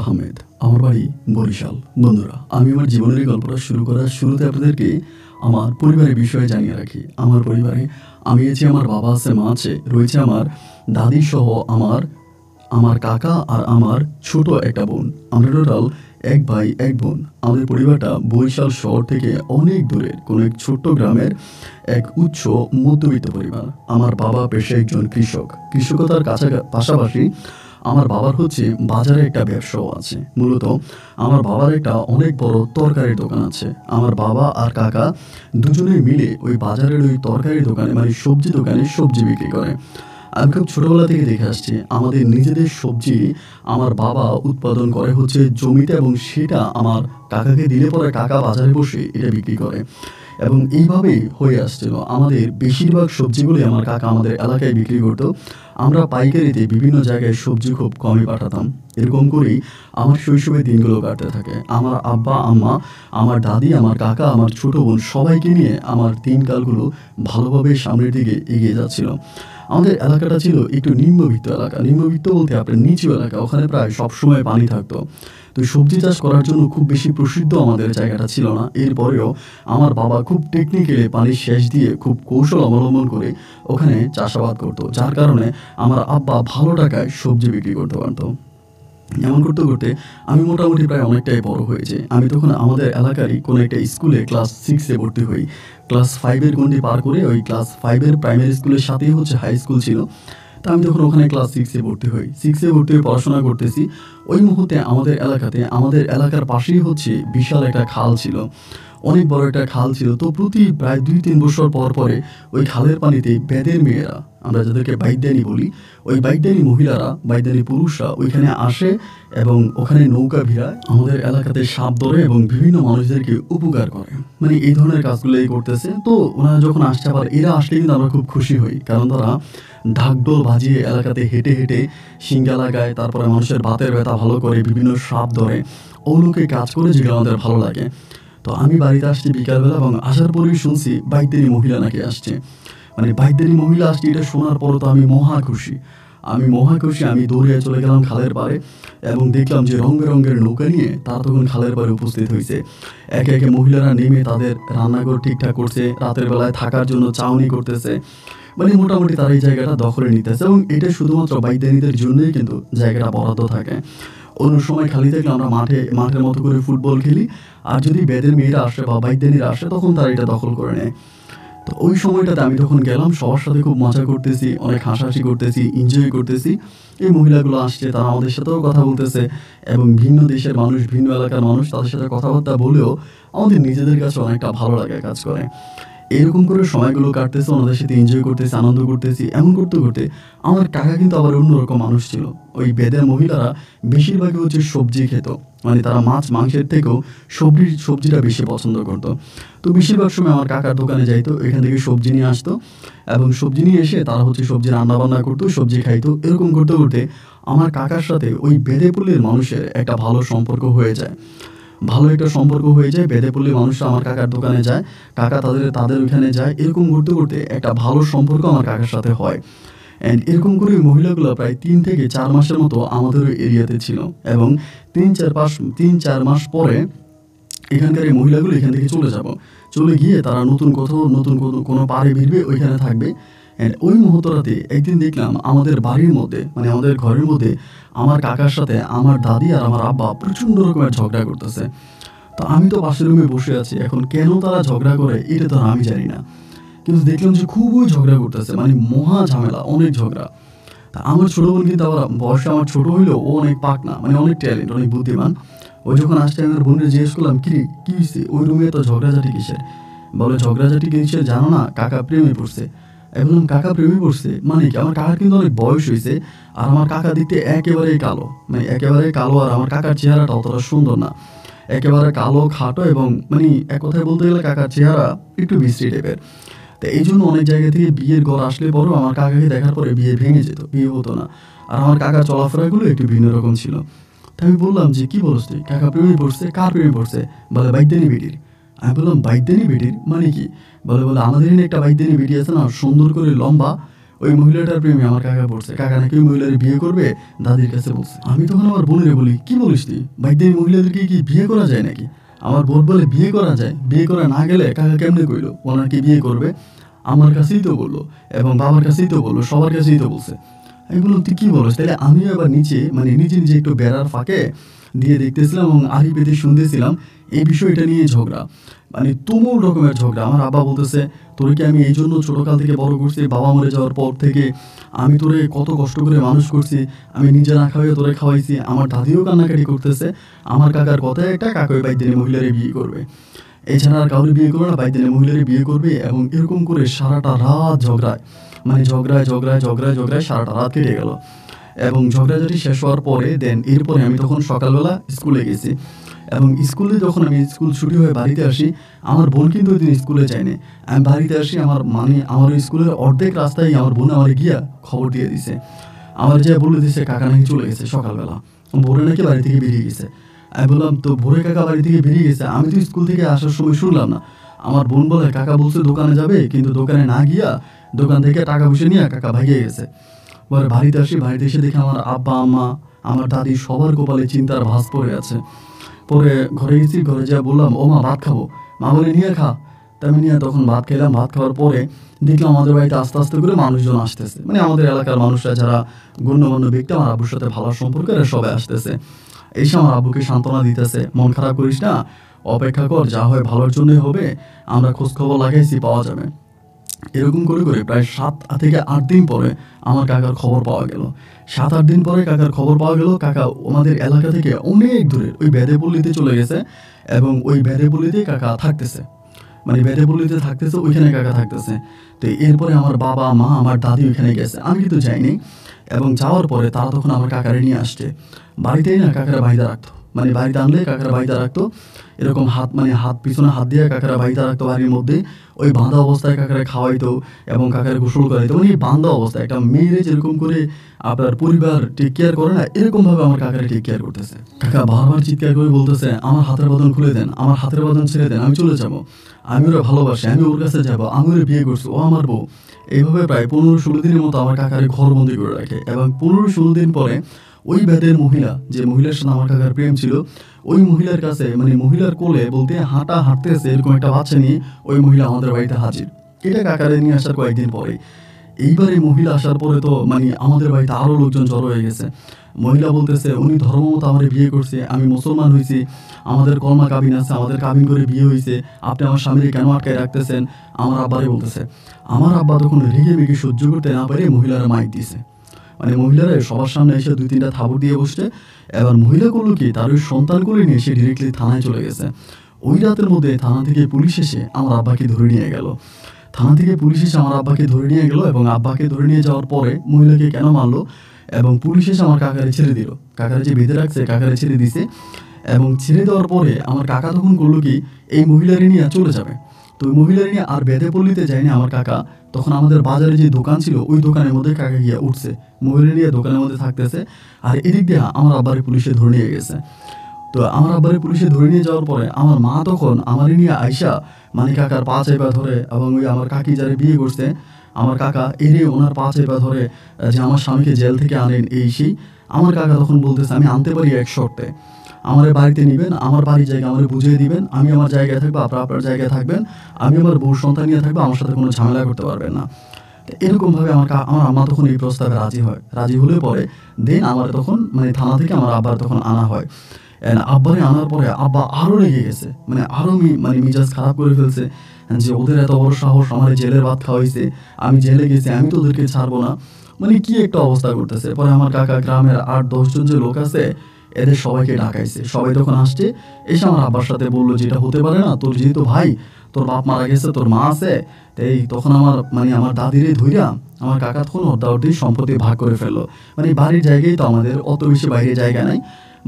আহমেদ, আমার বাড়ি বরিশাল। বন্ধুরা, আমি আমার জীবনের এই গল্পটা শুরু করার শুরুতে আপনাদেরকে আমার পরিবারের বিষয়ে জানিয়ে রাখি। আমার পরিবারে আমি আছি, আমার বাবা আছে, মা আছে, রয়েছে আমার দাদি সহ আমার কাকা আর আমার ছোট একটা বোন। আমরা টোটাল এক ভাই এক বোন। আমাদের পরিবারটা বরিশাল শহর থেকে অনেক দূরের কোনো এক ছোট্ট গ্রামের এক উচ্চ মধ্যবিত্ত পরিবার। আমার বাবা পেশায় একজন কৃষক। কৃষকতার পাশাপাশি আমার বাবার হচ্ছে বাজারে একটা ব্যবসাও আছে। মূলত আমার বাবার একটা অনেক বড় তরকারির দোকান আছে। আমার বাবা আর কাকা দুজনে মিলে ওই বাজারের ওই তরকারি দোকানে, মানে সবজি দোকানে সবজি বিক্রি করে। আমি খুব ছোটোবেলা থেকে দেখে আসছি আমাদের নিজেদের সবজি আমার বাবা উৎপাদন করে হচ্ছে জমিতে, এবং সেটা আমার কাকাকে দিলে পরে কাকা বাজারে বসে এটা বিক্রি করে। এবং এইভাবেই হয়ে আসছিল। আমাদের বেশিরভাগ সবজিগুলি আমার কাকা আমাদের এলাকায় বিক্রি করতো। আমরা পাইকারিতে বিভিন্ন জায়গায় সবজি খুব কমই পাঠাতাম। এরকম করেই আমার শৈশবের দিনগুলো কাটতে থাকে। আমার আব্বা আম্মা, আমার দাদি, আমার কাকা, আমার ছোট বোন সবাইকে নিয়ে আমার দিনকালগুলো ভালোভাবে সামনের দিকে এগিয়ে যাচ্ছিল। আমাদের এলাকাটা ছিল একটু নিম্নবিত্ত এলাকা। নিম্নবিত্ত বলতে আপনার নিচু এলাকা, ওখানে প্রায় সবসময় পানি থাকতো। তো সবজি চাষ করার জন্য খুব বেশি প্রসিদ্ধ আমাদের জায়গাটা ছিল না। এরপরেও আমার বাবা খুব টেকনিক্যালি পানির সেচ দিয়ে খুব কৌশল অবলম্বন করে ওখানে চাষাবাদ করতো, যার কারণে আমার আব্বা ভালো টাকায় সবজি বিক্রি করতে পারতো। এমন করতে করতে আমি মোটামুটি প্রায় অনেকটাই বড় হয়েছে। আমি তখন আমাদের এলাকারই কোনো একটা স্কুলে ক্লাস 6-এ ভর্তি হই। ক্লাস 5-এর গণ্ডি পার করে ওই ক্লাস 5-এর প্রাইমারি স্কুলের সাথেই হচ্ছে হাই স্কুল ছিল। তা আমি তখন ওখানে ক্লাস 6-এ ভর্তি হই। 6-এ ভর্তি হয়ে পড়াশোনা করতেছি। ওই মুহূর্তে আমাদের এলাকার পাশেই হচ্ছে বিশাল একটা খাল ছিল, অনেক বড় একটা খাল ছিল। তো প্রতি প্রায় 2-3 বছর পর পরে ওই খালের পানিতে বেদের মেয়েরা, আমরা যাদেরকে বাইদানি বলি, ওই বাইদানি মহিলারা, বাইদানি পুরুষরা ওইখানে আসে এবং ওখানে নৌকা ভিড়ায়, আমাদের এলাকাতে সাপ ধরে এবং বিভিন্ন মানুষদেরকে উপকার করে। মানে এই ধরনের কাজগুলোই করতেছে। তো ওনারা যখন আসছে, আবার এরা আসলে কিন্তু আমরা খুব খুশি হই, কারণ তারা ঢাকঢোল বাজিয়ে এলাকাতে হেঁটে হেঁটে সিঙ্গা লাগায়, তারপরে মানুষের বাতের ব্যথা ভালো করে, বিভিন্ন সাপ ধরে, ওগুলোকে কাজ করে, যেগুলো আমাদের ভালো লাগে। তো আমি বাড়িতে আসছি বিকালবেলা, এবং আসার পরেই শুনছি বাইদানি মহিলা নাকি আসছে। মানে বাইদানি মহিলা আসছে, এটা শোনার পরও তো আমি মহা খুশি। আমি দৌড়ে চলে গেলাম খালের পাড়ে, এবং দেখলাম যে রং বেরঙের নৌকা নিয়ে তারা তখন খালের পাড়ে উপস্থিত হয়েছে। একে একে মহিলারা নেমে তাদের রান্নাঘর ঠিকঠাক করছে, রাতের বেলায় থাকার জন্য চাউনি করতেছে। মানে মোটামুটি তারা এই জায়গাটা দখলে নিতেছে, এবং এটা শুধুমাত্র বাইদানিদের জন্যই কিন্তু জায়গাটা বরাদ্দ থাকে। অন্য সময় খালি থাকলে আমরা মাঠের মতো করে ফুটবল খেলি, আর যদি বেদের মেয়েরা আসে বা বাইদানিরা আসে, তখন তারা এটা দখল করে নেয়। তো ওই সময়টাতে আমি তখন গেলাম, সবার সাথে খুব মজা করতেছি, অনেক হাসাহাসি করতেছি, এনজয় করতেছি। এই মহিলাগুলো আসছে, তারা আমাদের সাথেও কথা বলতেছে, এবং ভিন্ন দেশের মানুষ, ভিন্ন এলাকার মানুষ, তাদের সাথে কথাবার্তা বলেও আমাদের নিজেদের কাছে অনেকটা ভালো লাগে কাজ করে। এরকম করে সময়গুলো কাটতেছে, ওনাদের সাথে এনজয় করতেছি, আনন্দ করতেছি। এমন করতে করতে আমার কাকা কিন্তু আবার অন্যরকম মানুষ ছিল। ওই বেদের মহিলারা বেশিরভাগই হচ্ছে সবজি খেত, মানে তারা মাছ মাংসের থেকেও সবজিটা বেশি পছন্দ করতো। তো বেশিরভাগ সময় আমার কাকার দোকানে যাইতো, এখান থেকে সবজি নিয়ে আসতো, এবং সবজি নিয়ে এসে তারা হচ্ছে সবজি রান্নাবান্না করতো, সবজি খাইতো। এরকম করতে করতে আমার কাকার সাথে ওই বেদেপল্লীর মানুষের একটা ভালো একটা সম্পর্ক হয়ে যায়। বেদেপল্লীর মানুষরা আমার কাকার দোকানে যায়, কাকা তাদের ওইখানে যায়। এরকম করতে করতে একটা ভালো সম্পর্ক আমার কাকার সাথে হয়। অ্যান্ড এরকম করে মহিলাগুলো প্রায় 3 থেকে 4 মাসের মতো আমাদের ওই এরিয়াতে ছিল, এবং 3-4 মাস পরে এখানকার এই মহিলাগুলো এখান থেকে চলে গিয়ে তারা নতুন কোনো পাড়ে ভিড়বে, ওইখানে থাকবে। অ্যান্ড ওই মুহূর্তটাতে একদিন দেখলাম আমাদের বাড়ির মধ্যে, মানে আমাদের ঘরের মধ্যে, আমার কাকার সাথে আমার দাদি আর আমার আব্বা প্রচণ্ড রকমের ঝগড়া করতেছে। তো আমি তো পাশের রুমে বসে আছি। এখন কেন তারা ঝগড়া করে এটা তো আমি জানি না, কিন্তু দেখলাম যে খুবই ঝগড়া করতেছে, মানে মহা ঝামেলা, অনেক ঝগড়া। তা আমার ছোটো বোন কিন্তু আবার বয়সে আমার ছোটো হইলেও ও অনেক পাকনা, মানে অনেক ট্যালেন্ট, অনেক বুদ্ধিমান। ওই যখন আসছে, আমার বোনের জিজ্ঞেস করলাম, কী হয়েছে ওই রুমে এত ঝগড়াঝাটি কিসের? বলে, ঝগড়াঝাটি কিসের জানো না, কাকা প্রেমে পড়ছে। আমি বললাম, কাকা প্রেমে পড়ছে মানে কি? আমার কাকার কিন্তু অনেক বয়স হয়েছে, আর আমার কাকা দেখতে একেবারেই কালো, মানে একেবারে কালো। আর আমার কাকার চেহারাটা অতটা সুন্দর না, একেবারে কালো, খাটো, এবং মানে এক কথায় বলতে গেলে কাকার চেহারা একটু বিশ্রী টাইপের। তো এই জন্য অনেক জায়গা থেকে বিয়ের ঘর আসলে পরেও আমার কাকাকে দেখার পরে বিয়ে ভেঙে যেত, বিয়ে হতো না। আর আমার কাকার চলাফেরাগুলো একটু ভিন্ন রকম ছিল। তাই আমি বললাম যে, কী বলছ তুই, কাকা প্রেমে পড়ছে? কার প্রেমে পড়ছে? বলে, বাইদানি বেটির। আমি বললাম, বাইদানি বেটির মানে কি? বলে আমাদের এখানে একটা বাইদানি বেটি আছে না, সুন্দর করে লম্বা, ওই মহিলাটার প্রেমে আমার কাকা পড়ছে। কাকা নাকি ওই মহিলার বিয়ে করবে, দাদির কাছে বলছে। আমি তখন আমার বোনের বলি, কি বলিস তুই, বাইদের মহিলাদেরকে কি বিয়ে করা যায় নাকি? আমার বোন বলে, বিয়ে করা যায়, বিয়ে করা না গেলে কাকা কেমনে কইলো ওনার কি বিয়ে করবে? আমার কাছেই তো বললো, এবং বাবার কাছেই তো বললো, সবার কাছেই তো বলছে। আমি বললাম, তুই কি বলিস? তাহলে আমিও এবার নিচে মানে নিজে নিজে একটু বেড়ার ফাঁকে দিয়ে দেখতেছিলাম এবং আড়ি পেতে শুনতেছিলাম এই বিষয়টা নিয়ে ঝগড়া, মানে তুমুল রকমের ঝগড়া। আমার আব্বা বলতেছে, তোরে কি আমি এই জন্য ছোটোকাল থেকে বড় করছি, বাবা মরে যাওয়ার পর থেকে আমি তোরে কত কষ্ট করে মানুষ করছি, আমি নিজে না খাওয়াইয়া তোরে খাওয়াইছি। আমার দাদিও কান্নাকাটি করতেছে। আমার কাকার কথায় একটা, কাকা ওই বাইদিনে মহিলারে বিয়ে করবে, এছাড়া আর কাউরে বিয়ে করবে না, বাইদিনে মহিলারে বিয়ে করবে। এবং এরকম করে সারাটা রাত ঝগড়ায়, মানে ঝগড়ায় ঝগড়ায় ঝগড়ায় ঝগড়ায় সারাটা রাত কেটে গেল। এবং ঝগড়াঝাটি শেষ হওয়ার পরে এরপরে আমি তখন সকালবেলা স্কুলে গেছি। এবং স্কুলে যখন আমি স্কুল ছুটি হয়ে বাড়িতে আসি, আমার বোন কিন্তু ওই দিন স্কুলে যায়নি। আমি বাড়িতে আসি, আমার ওই স্কুলের অর্ধেক রাস্তায় আমার বোন আমার গিয়া খবর দিয়ে দিছে। আমার যে বলে দিছে কাকা নাকি চলে গেছে সকালবেলা, ভোরে নাকি বাড়ি থেকে বেরিয়ে গেছে। আমি বললাম, তো ভোরে কাকা বাড়ি থেকে বেরিয়ে গেছে, আমি তো স্কুল থেকে আসার সময় শুনলাম না। আমার বোন বলে, কাকা বলছে দোকানে যাবে, কিন্তু দোকানে না গিয়া দোকান থেকে টাকা পয়সা নিয়ে কাকা ভাগিয়ে গেছে। পরে বাড়িতে আসি, বাড়িতে এসে দেখি আমার আব্বা আম্মা আমার দাদি সবার কপালে চিন্তার ভাঁজ পড়ে আছে। পরে ঘরে গেছি, ঘরে যা বললাম, ও মা ভাত খাবো। মা বলে, নিয়ে খা। তা আমি নিয়ে তখন ভাত খেলাম। ভাত খাওয়ার পরে দেখলাম আমাদের বাড়িতে আস্তে আস্তে করে মানুষজন আসতেছে, মানে আমাদের এলাকার মানুষরা যারা গণ্যমান্য ব্যক্তি, আমার আব্বুর সাথে ভালো সম্পর্ক, সবাই আসতেছে। এসে আমার আব্বুকে সান্ত্বনা দিতেছে, মন খারাপ করিস না, অপেক্ষা কর, যা হয় ভালোর জন্যই হবে, আমরা খোঁজখবর লাগাইছি, পাওয়া যাবে। এরকম করে করে প্রায় 7 থেকে 8 দিন পরে আমার কাকার খবর পাওয়া গেল। 7-8 দিন পরে কাকার খবর পাওয়া গেল, কাকা আমাদের এলাকা থেকে অনেক দূরে ওই বেদেপল্লিতে চলে গেছে। এবং ওই বেদেপল্লিতে কাকা থাকতেছে, মানে বেদেপল্লিতে থাকতেছে, ওইখানে কাকা থাকতেছে। তো এরপরে আমার বাবা মা আমার দাদি ওইখানে গেছে, আমি কিন্তু যাইনি। এবং যাওয়ার পরে তারা তখন আমার কাকারে নিয়ে আসছে বাড়িতেই না, কাকারা বাইদা রাখতো, মানে বাড়িতে আনলে কাকারা বাইদা রাখতো, এরকম হাত পিছনে হাত দিয়ে কাকারা বাইদা রাখতো বাড়ির মধ্যে। ওই বাঁধা অবস্থায় কাকারে খাওয়াইতো এবং কাকারে গোসল করাইতো, মানে বাঁধা অবস্থায় একটা মেয়েরে যেরকম করে আপনার পরিবার টেক কেয়ার করে না, এরকমভাবে আমার কাকারে টেক কেয়ার করতেছে। কাকা বারবার চিৎকার করে বলতেছে, আমার হাতের বাঁধন খুলে দেন, আমার হাতের বাঁধন ছেড়ে দেন, আমি চলে যাবো, আমি ওরা ভালোবাসি, আমি ওর কাছে যাবো, আমি ওরা বিয়ে করছি, ও আমার বউ। এইভাবে প্রায় 15-16 দিনের মতো আমার কাকারে ঘরবন্দি করে রাখে। এবং 15-16 দিন পরে ওই বেদের মহিলা, যে মহিলার সাথে আমার কাকার প্রেম ছিল, ওই মহিলার কাছে, মানে মহিলার কোলে বলতে হাঁটতেছে এরকম একটা বাচ্চা নিয়ে ওই মহিলা আমাদের বাড়িতে হাজির। এটা কাকারে নিয়ে আসার কয়েকদিন পরে। এইবার এই মহিলা আসার পরে তো মানে আমাদের বাড়িতে আরও লোকজন জড়ো হয়ে গেছে। মহিলা বলতেছে, উনি ধর্মমতো আমার বিয়ে করছে, আমি মুসলমান হয়েছি, আমাদের কলমা কাবিন আছে, আমাদের কাবিন করে বিয়ে হয়েছে, আপনি আমার স্বামীকে কেন আটকায় রাখতেছেন? আমার আব্বারে বলতেছে। আমার আব্বা তখন রেগে মেগে সহ্য করতে না পারে মহিলারা মাইক দিছে, মানে মহিলারা সবার সামনে এসে 2-3টা থাবড় দিয়ে বসছে। এবার মহিলা করলো কি, তার ওই সন্তান করে নিয়ে সে ডিরেক্টলি থানায় চলে গেছে। ওই রাতের মধ্যে থানা থেকে পুলিশ এসে আমার আব্বাকে ধরে নিয়ে গেল। থানা থেকে পুলিশ এসে আমার আব্বাকে ধরে নিয়ে গেল। এবং আব্বাকে ধরে নিয়ে যাওয়ার পরে মহিলাকে কেন মারলো, এবং পুলিশ এসে আমার কাকারে ছেড়ে দিল। কাকারে যে বেঁধে রাখছে কাকারে ছেড়ে দিছে। এবং ছেড়ে দেওয়ার পরে আমার কাকা তখন করলো কি, এই মহিলারে নিয়ে চলে যাবে। তো ওই মহিলারে নিয়ে আর বেদেপল্লিতে যায়নি আমার কাকা, তখন আমাদের বাজারে যে দোকান ছিল ওই দোকানের মধ্যে কাকা গিয়ে উঠছে, মহিলা নিয়ে দোকানের মধ্যে থাকতেছে। আর এদিক দিয়ে আমার আব্বারে পুলিশে ধরে নিয়ে গেছে। তো আমার আব্বারে পুলিশে ধরে নিয়ে যাওয়ার পরে আমার মা তখন আমারে নিয়ে আইসা মানে কাকার পা চাইপা ধরে, এবং ওই আমার কাকি যারা বিয়ে করছে আমার কাকা এরে ওনার পা চাইপা ধরে, যে আমার স্বামীকে জেল থেকে আনেন এই সেই। আমার কাকা তখন বলতেছে, আমি আনতে পারি এক শর্তে, আমার বাড়িতে নেবেন, আমার বাড়ির জায়গা আমার বুঝিয়ে দিবেন, আমি আমার জায়গায় থাকবো, আপনার আপনার জায়গায় থাকবেন, আমি আমার বউ সন্তান নিয়ে থাকবো, আমার সাথে কোনো ঝামেলা করতে পারবেন না। এরকমভাবে আমার আম্মা তখন এই প্রস্তাবে রাজি হয়। রাজি হলে পরে আমার তখন মানে থানা থেকে আমার আব্বার তখন আনা হয়। আব্বারে আনার পরে আব্বা আরও রেগে গেছে, মানে আরও মিজাজ খারাপ করে ফেলছে, যে ওদের এত বড় সাহস, আমার জেলের ভাত খাওয়াইছে, আমি জেলে গেছি, আমি তো ওদেরকে ছাড়বো না, মানে কি একটা অবস্থা করতেছে। পরে আমার কাকা গ্রামের 8-10 জন যে লোক আছে এদের সবাইকে ডাকাইছে। সবাই তখন আসছে, এসে আমার আব্বার সাথে বললো যে এটা হতে পারে না, তোর যেহেতু ভাই, তোর বাপ মারা গেছে, তোর মা আছে, তাই তখন আমার দাদিরে ধইরা আমার কাকা তখন অর্ধাঅর্ধি সম্পত্তি ভাগ করে ফেললো। মানে বাড়ির জায়গায় তো আমাদের অত বেশি বাইরে জায়গা নাই,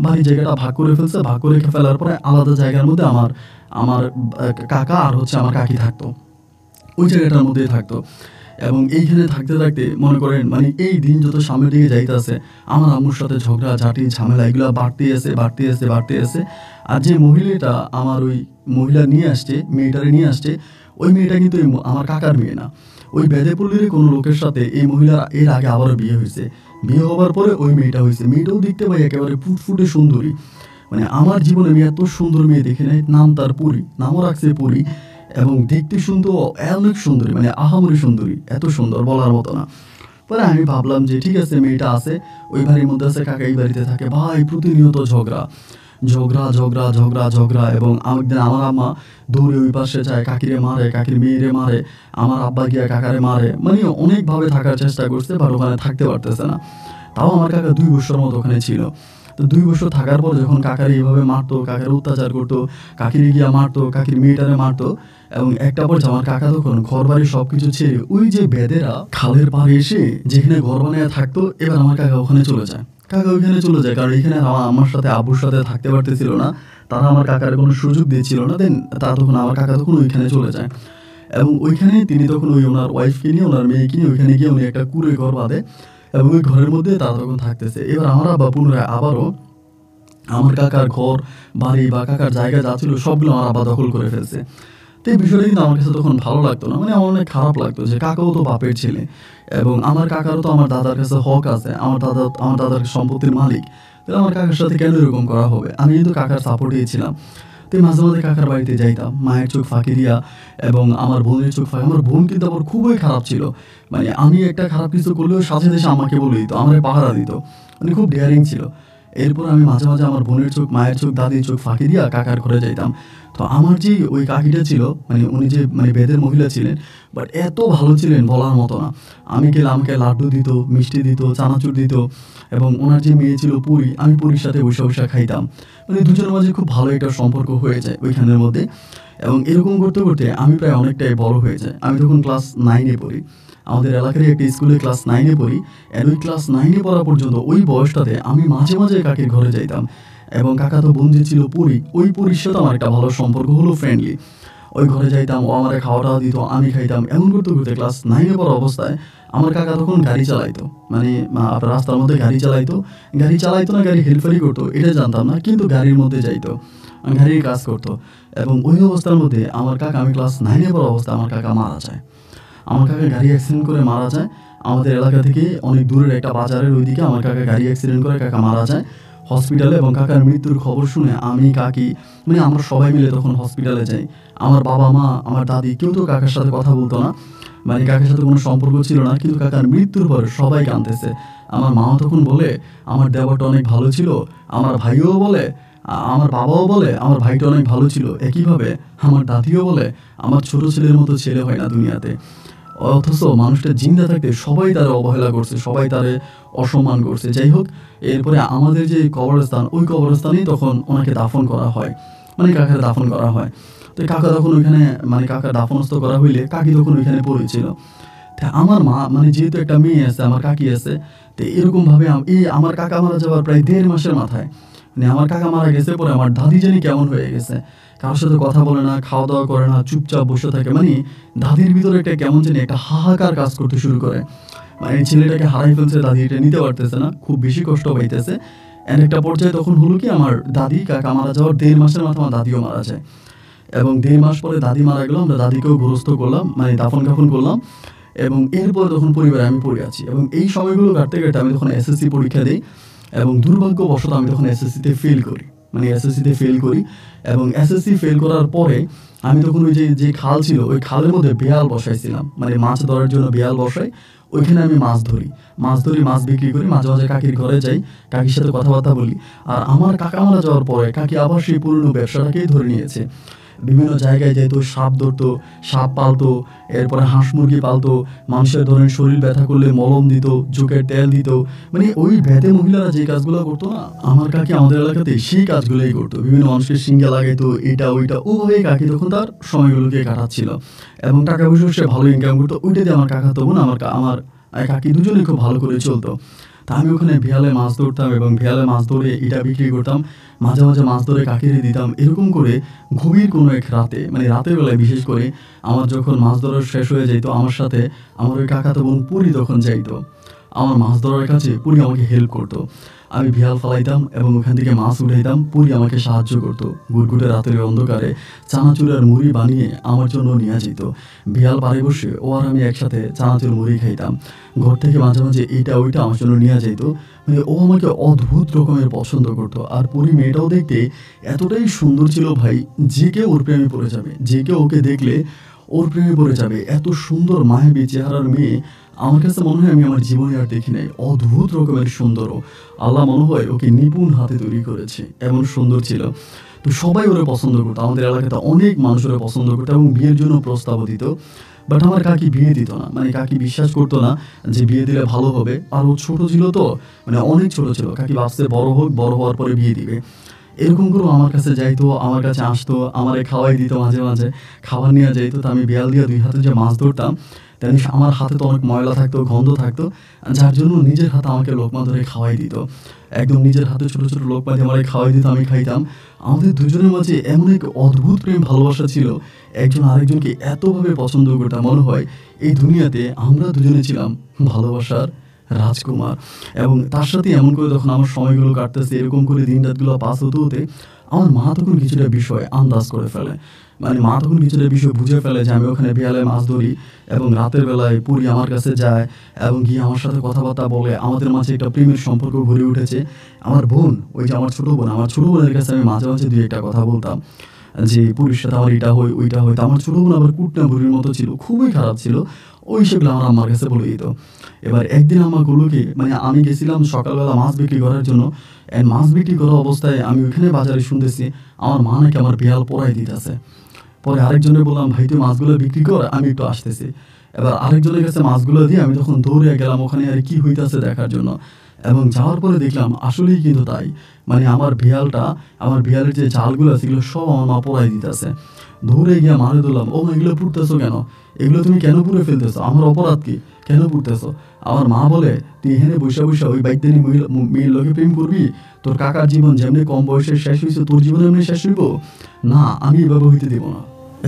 বাড়ির জায়গাটা ভাগ করে ফেলছে। ভাগ করে ফেলার পরে আলাদা জায়গার মধ্যে আমার কাকা আর আমার কাকি থাকতো, ওই জায়গাটার মধ্যেই থাকতো। এবং এইখানে থাকতে থাকতে মনে করেন মানে এই দিন যত সামনের দিকে যাইতেছে, আমার আম্মুর সাথে ঝগড়া ঝাঁটি ঝামেলা এগুলো বাড়তে আসে। আর যে মহিলাটা আমার ওই মহিলা নিয়ে আসছে, মেয়েটারে নিয়ে আসছে, ওই মেয়েটা কিন্তু আমার কাকার মেয়ে না। ওই বেদেপল্লীর কোনো লোকের সাথে এই মহিলার এর আগে আবারও বিয়ে হয়েছে। বিয়ে হওয়ার পরে ওই মেয়েটা হয়েছে। মেয়েটাও দেখতে পাই একেবারে ফুটফুটে সুন্দরী। মানে আমার জীবনে আমি এত সুন্দর মেয়ে দেখি নাই। নাম তার পরী, নামও রাখছে পরী, এবং দেখতে সুন্দর, অনেক সুন্দরী, মানে আহামরি সুন্দরী, এত সুন্দর বলার মতো না। পরে আমি ভাবলাম যে ঠিক আছে, মেয়েটা আছে ওই বাড়ির মধ্যে আছে, কাকা এই বাড়িতে থাকে, ভাই প্রতিনিয়ত ঝগড়া ঝগড়া ঝগড়া ঝগড়া ঝগড়া। এবং একদিন আমার আম্মা দৌড়ে ওই পাশে যায়, কাকিরে মারে, কাকির মেয়েরে মারে, আমার আব্বা গিয়া কাকারে মারে, মানে অনেকভাবে থাকার চেষ্টা করছে, বাট ওখানে থাকতে পারতেছে না। তাও আমার কাকা 2 বছর মতো ওখানে ছিল। তো 2 বছর থাকার পর যখন কাকার এইভাবে মারতো, কাকার অত্যাচার করতো, কাকিরে গিয়া মারতো, কাকির মেয়েটারে মারতো, এবং একটা পর্যায়ে আমার কাকা তখন ঘর বাড়ি সব কিছু ছেড়ে ওই যে বেদেরা খালের পাড়ে এসে যেখানে ঘর বানিয়ে থাকতো, এবার আমার কাকা ওখানে চলে যায়। কাকা ওইখানে চলে যায় কারণ এখানে আমার সাথে আব্বুর সাথে থাকতে পারতেছিল না, তারা আমার কাকার কোনো সুযোগ দিয়েছিল না। দেন তখন আমার কাকা তখন ওইখানে চলে যায়, এবং ওইখানে তিনি তখন ওই ওনার ওয়াইফকে নিয়ে, ওনার মেয়েকে নিয়ে ওইখানে গিয়ে উনি একটা কুঁড়ে ঘর বাঁধে, এবং ওই ঘরের মধ্যে তারা তখন থাকতেছে। এবার আমার আব্বা পুনরায় আবারও আমার কাকার ঘর বাড়ি বা কাকার জায়গা যা ছিল সবগুলো আমার আব্বা দখল করে ফেলছে। তো এই বিষয়টা কিন্তু আমার কাছে তখন ভালো লাগতো না, মানে আমার অনেক খারাপ লাগতো যে কাকাও তো বাপের ছেলে, এবং আমার কাকারও তো আমার দাদার কাছে হক আছে, আমার দাদার সম্পত্তির মালিক। তাহলে আমার কাকার সাথে কেন এরকম করা হবে? আমি কিন্তু কাকার সাপোর্টেই ছিলাম। তো মাঝে মাঝে কাকার বাড়িতে যাইতাম, মায়ের চোখ ফাঁকি দিয়া, এবং আমার বোনের চোখ ফাঁকি। আমার বোন কিন্তু আবার খুবই খারাপ ছিল, মানে আমি একটা খারাপ কিছু করলেও সাথে সাথে আমাকে বলে দিত, আমার পাহারা দিত, মানে খুব ডেয়ারিং ছিল। এরপর আমি মাঝে মাঝে আমার বোনের চোখ, মায়ের চোখ, দাদির চোখ ফাঁকি দিয়া কাকার ঘরে যাইতাম। তো আমার যে ওই কাকিটা ছিল, মানে উনি যে মানে বেদের মহিলা ছিলেন, বাট এত ভালো ছিলেন বলার মতো না। আমি গেলে আমাকে লাড্ডু দিত, মিষ্টি দিত, চানাচুর দিত, এবং ওনার যে মেয়ে ছিল পরী, আমি পরীর সাথে বসে বসে খাইতাম। মানে দুজনের মাঝে খুব ভালো একটা সম্পর্ক হয়ে যায় ওইখানের মধ্যে। এবং এরকম করতে করতে আমি প্রায় অনেকটাই বড় হয়ে যাই। আমি তখন ক্লাস 9-এ পড়ি, আমাদের এলাকারই একটা স্কুলে ক্লাস 9-এ পড়ি। আর ওই ক্লাস 9-এ পড়া পর্যন্ত ওই বয়সটাতে আমি মাঝে মাঝে কাকির ঘরে যাইতাম, এবং কাকা তো বোন যে ছিল পরী, ওই পরীর সাথে আমার একটা ভালো সম্পর্ক হলো, ফ্রেন্ডলি। ওই ঘরে যাইতাম, ও আমার খাওয়া টাওয়া দিত, আমি খাইতাম। এমন করতে করতে ক্লাস 9-এ পড়া অবস্থায় আমার কাকা তখন গাড়ি চালাইতো, মানে রাস্তার মধ্যে গাড়ি চালাইতো না গাড়ি হেলফারি করতো এটা জানতাম না, কিন্তু গাড়ির মধ্যে যাইতো, গাড়ির কাজ করতো। এবং ওই অবস্থার মধ্যে আমার কাকা, আমি ক্লাস 9-এ পড়া অবস্থায় আমার কাকা মারা যায়। আমার কাকা গাড়ি অ্যাক্সিডেন্ট করে মারা যায়। আমাদের এলাকা থেকে অনেক দূরের একটা বাজারের ওইদিকে আমার কাকা গাড়ি অ্যাক্সিডেন্ট করে কাকা মারা যায় হসপিটালে। এবং কাকার মৃত্যুর খবর শুনে আমি, কাকি, মানে আমরা সবাই মিলে তখন হসপিটালে যাই। আমার বাবা মা, আমার দাদি, কেউ তো কাকার সাথে কথা বলতো না, মানে কাকার সাথে কোনো সম্পর্ক ছিল না, কিন্তু কাকার মৃত্যুর পর সবাই কাঁদতেছে। আমার মাও তখন বলে আমার দেবরটা অনেক ভালো ছিল, আমার ভাইও বলে, আমার বাবাও বলে আমার ভাইটা অনেক ভালো ছিল, একইভাবে আমার দাদিও বলে আমার ছোট ছেলের মতো ছেলে হয় না দুনিয়াতে। অথচ মানুষটা জিন্দা থাকতে সবাই তারে অবহেলা করছে, সবাই তারে অসম্মান করছে। যাই হোক, এরপরে আমাদের যে কবরস্থান, ওই কবরস্থানেই তখন ওনাকে দাফন করা হয়, মানে কাকার দাফন করা হয়। তো কাকা তখন ওইখানে, মানে কাকার দাফনস্থ করা হইলে কাকি তখন ওইখানে পড়েছিল। তা আমার মা, মানে যেহেতু একটা মেয়ে আছে, আমার কাকি আছে, তো এরকমভাবে এই আমার কাকা মারা যাওয়ার প্রায় 1.5 মাসের মাথায়, মানে আমার কাকা মারা গেছে পরে আমার দাদি জানি কেমন হয়ে গেছে, কারোর সাথে কথা বলে না, খাওয়া দাওয়া করে না, চুপচাপ বসে থাকে। মানে দাদির ভিতরে একটা কেমন জানি একটা হাহাকার কাজ করতে শুরু করে, মানে ছেলেটাকে হারাই ফেলছে, দাদি এটা নিতে পারতেছে না, খুব বেশি কষ্ট পাইতেছে। একটা পর্যায়ে তখন হলো কি, আমার দাদি কাকা মারা যাওয়ার 1.5 মাসের মাথায় আমার দাদিও মারা যায়। এবং 1.5 মাস পরে দাদি মারা গেল, আমরা দাদিকেও গ্রস্ত করলাম, মানে দাফন কাফন করলাম। এবং এরপরে তখন পরিবারে আমি পড়ে আছি, এবং এই সময়গুলো কাটতে কাটতে আমি তখন এসএসসি পরীক্ষা দিই, এবং দুর্ভাগ্যবশত আমি তখন এসএসসিতে ফেল করি, মানে এসএসসিতে ফেল করি। এবং এসএসসি ফেল করার পরে আমি তখন ওই যে খাল ছিল, ওই খালের মধ্যে বেয়াল বসাইছিলাম, মানে মাছ ধরার জন্য বেয়াল বসাই, ওইখানে আমি মাছ ধরি, মাছ বিক্রি করি, মাঝে মাঝে কাকির ঘরে যাই, কাকির সাথে কথাবার্তা বলি। আর আমার কাকা মারা যাওয়ার পরে কাকি আবার সেই পুরনো ব্যবসাটাকেই ধরে নিয়েছে, বিভিন্ন জায়গায় যেত, সাপ ধরতো, সাপ পালতো, এরপরে হাঁস মুরগি পালতো, মানুষের ধরেন শরীর ব্যথা করলে মলম দিত, চোখের তেল দিত, মানে ওই বেদে মহিলারা যে কাজগুলো করতো না, আমার কাকি আমাদের এলাকাতে সেই কাজগুলোই করতো। বিভিন্ন মানুষকে সিঙ্গা লাগাইতো, এটা ওইটা, ওভাবে কাকি তখন তার সময়গুলোকে কাটাচ্ছিল, এবং টাকা পয়সা সে ভালো ইনকাম করতো। ওইটা দিয়ে আমার কাকা তখন আমার কাকি দুজনেই খুব ভালো করে চলতো। তা আমি ওখানে ভিয়ালে মাছ ধরতাম, এবং ভিয়ালে মাছ ধরে এটা বিক্রি করতাম, মাঝে মাঝে মাছ ধরে কাকিরে দিতাম। এরকম করে গভীর কোনো এক রাতে, মানে রাতের বেলায় বিশেষ করে, আমার যখন মাছ ধরা শেষ হয়ে যেত, আমার সাথে আমার ওই কাকাতো বোন পরি তখন যাইতো। আমার মাছ ধরার কাছে পুরি আমাকে হেল্প করতো। আমি ভিয়াল ফালাইতাম এবং ওখান থেকে মাছ উঠাইতাম, পুরি আমাকে সাহায্য করতো। গুড়গুড়ে রাতের অন্ধকারে চানাচুর আর মুড়ি বানিয়ে আমার জন্য নিয়ে যেত। ভিয়াল পাড়ে বসে ও আর আমি একসাথে চানাচুর মুড়ি খাইতাম। ঘর থেকে মাঝে মাঝে এইটা ওইটা আমার জন্য নিয়ে যেত। মানে ও আমাকে অদ্ভুত রকমের পছন্দ করতো। আর পুরি মেয়েটাও দেখতে এতটাই সুন্দর ছিল ভাই, যে কেউ ওর প্রেমে পড়ে যাবে, যে কেউ ওকে দেখলে ওর প্রেমে পড়ে যাবে। এত সুন্দর মায়াবী চেহারার মেয়ে আমার কাছে মনে হয় আমি আমার জীবনে আর দেখি নাই। অদ্ভুত রকমের সুন্দরও, আল্লাহ মনে হয় ওকে নিপুণ হাতে তৈরি করেছে, এমন সুন্দর ছিল। তো সবাই ওরা পছন্দ করতো, আমাদের এলাকাতে অনেক মানুষ ওরা পছন্দ করতো এবং বিয়ের জন্য প্রস্তাবও দিত। বাট আমার কাকি বিয়ে দিত না, মানে কাকি বিশ্বাস করতো না যে বিয়ে দিলে ভালো হবে। আর ও ছোটো ছিল তো, মানে অনেক ছোট ছিল। কাকি ভাবছে বড় হোক, বড় হওয়ার পরে বিয়ে দিবে। এরকম করেও আমার কাছে যাইতো, আমার কাছে আসতো, আমারে খাওয়াই দিত, মাঝে মাঝে খাবার নিয়ে যাইতো। তো আমি বিয়াল দিয়ে 2 হাতে যে মাছ ধরতাম, তেমনি আমার হাতে তো অনেক ময়লা থাকতো, গন্ধ থাকতো, যার জন্য নিজের হাতে আমাকে লোকমা ধরে খাওয়াই দিত। একদম নিজের হাতে ছোটো ছোটো লোকমা দিয়ে আমাকে খাওয়াই দিত, আমি খাইতাম। আমাদের দুজনের মাঝে এমন এক অদ্ভুত প্রেম ভালোবাসা ছিল, একজন আরেকজনকে এতভাবে পছন্দ করতাম, মনে হয় এই দুনিয়াতে আমরা দুজনে ছিলাম ভালোবাসার রাজকুমার। এবং তার সাথে এমন করে যখন আমার সময়গুলো কাটতেছে, এরকম করে দিন রাতগুলো পাস হতে হতে আমার মা তখন কিছুটা বিষয় আন্দাজ করে ফেলে। মানে মা তখন কিছুটা বিষয় বুঝে ফেলে যে আমি ওখানে বিয়ালে মাছ ধরি এবং রাতের বেলায় পুরি আমার কাছে যায় এবং গিয়ে আমার সাথে কথাবার্তা বলে। আমাদের মাঝে একটা প্রেমের সম্পর্ক গড়ে উঠেছে। আমার বোন, ওই যে আমার ছোটো বোন, আমার ছোটো বোনের কাছে আমি মাঝে মাঝে 2 একটা কথা বলতাম যে পুরীর সাথে আমার এটা হয় ওইটা হয়। তো আমার ছোটো বোন আবার কুটনা বুড়ির মতো ছিল, খুবই খারাপ ছিল। ওই সেগুলো আমার আম্মার কাছে বলে দিত। এবার একদিন আম্মা করলো কি, মানে আমি গেছিলাম সকালবেলা মাছ বিক্রি করার জন্য। মাছ বিক্রি করা অবস্থায় আমি ওইখানে বাজারে শুনতেছি আমার মা নাকি আমার বিড়াল পরাই দিতেছে। পরে আরেকজনের বললাম, ভাই তুই মাছগুলো বিক্রি কর, আমি একটু আসতেছি। এবার আরেকজনের কাছে মাছগুলো দিয়ে আমি তখন দৌড়ে গেলাম ওখানে আর কি হইতেছে দেখার জন্য। এবং যাওয়ার পরে দেখলাম আসলেই কিন্তু তাই। মানে আমার বিড়ালের যে জালগুলো সেগুলো সব আমার মা পরাই দিতেছে। দৌড়ে গিয়ে মারে ধরলাম, ও মা এগুলো পুড়তেছো কেন? এগুলো তুমি কেন পুড়ে ফেলতেছো? আমার অপরাধ কি? কেন পুড়তেছো? আমার মা বলে, তুই এখানে বসে বসে ওই বাইকদানি মেয়ের লোকে প্রেম করবি? তোর কাকার জীবন যেমনি কম বয়সে শেষ হয়েছে, তোর জীবনে এমনি শেষ হইব না, আমি এভাবে হইতে দেবো না।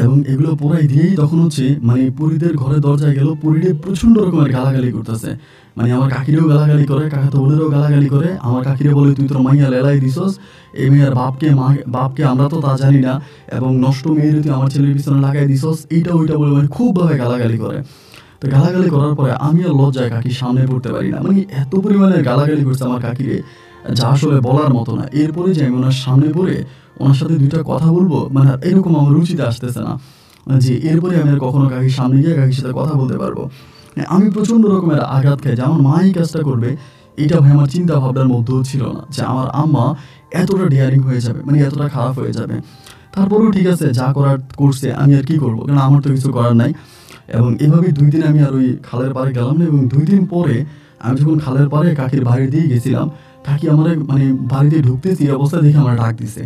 এবং এগুলো পোড়াই দিয়েই তখন হচ্ছে মানে পুরীদের ঘরে দরজায় গেল, পুরীরে প্রচণ্ড রকমের গালাগালি করতেছে। মানে আমার কাকিরেও গালাগালি করে, কাকাতো বোনেরও গালাগালি করে। আমার কাকিরে বলে, তুই তোর মাইয়া লেলাই দিছস, এই মেয়ের বাপকে আমরা তো তা জানি না, এবং নষ্ট মেয়ের তুই আমার ছেলের পিছনে লাগাই দিছস, এইটা ওইটা বলে মানে খুবভাবে গালাগালি করে। তো গালাগালি করার পরে আমি আর লজ্জায় কাকির সামনে পড়তে পারি না। মানে এত পরিমাণে গালাগালি করছে আমার কাকিরে, যা আসলে বলার মতো না। এরপরে যে আমি ওনার সামনে পড়ে ওনার সাথে 2টা কথা বলবো, মানে এরকম আমার রুচিতে আসতেছে না যে এরপরে আমি আর কখনো কাকির সামনে গিয়ে কাকির সাথে কথা বলতে পারবো। আমি প্রচণ্ড রকমের আঘাত খাই যে আমার মা এই কাজটা করবে, এটা ভাই আমার চিন্তা ভাবনার মধ্যেও ছিল না যে আমার আম্মা এতটা ডেয়ারিং হয়ে যাবে, মানে এতটা খারাপ হয়ে যাবে। তারপরেও ঠিক আছে, যা করার করছে, আমি আর কি করবো, কারণ আমার তো কিছু করার নাই। এবং এভাবেই 2 দিন আমি আর ওই খালের পাড়ে গেলাম না। এবং 2 দিন পরে আমি যখন খালের পাড়ে কাকির বাড়ি দিয়ে গেছিলাম, কাকি আমার মানে বাড়িতে ঢুকতেছি এই অবস্থা দেখে আমার ডাক দিছে।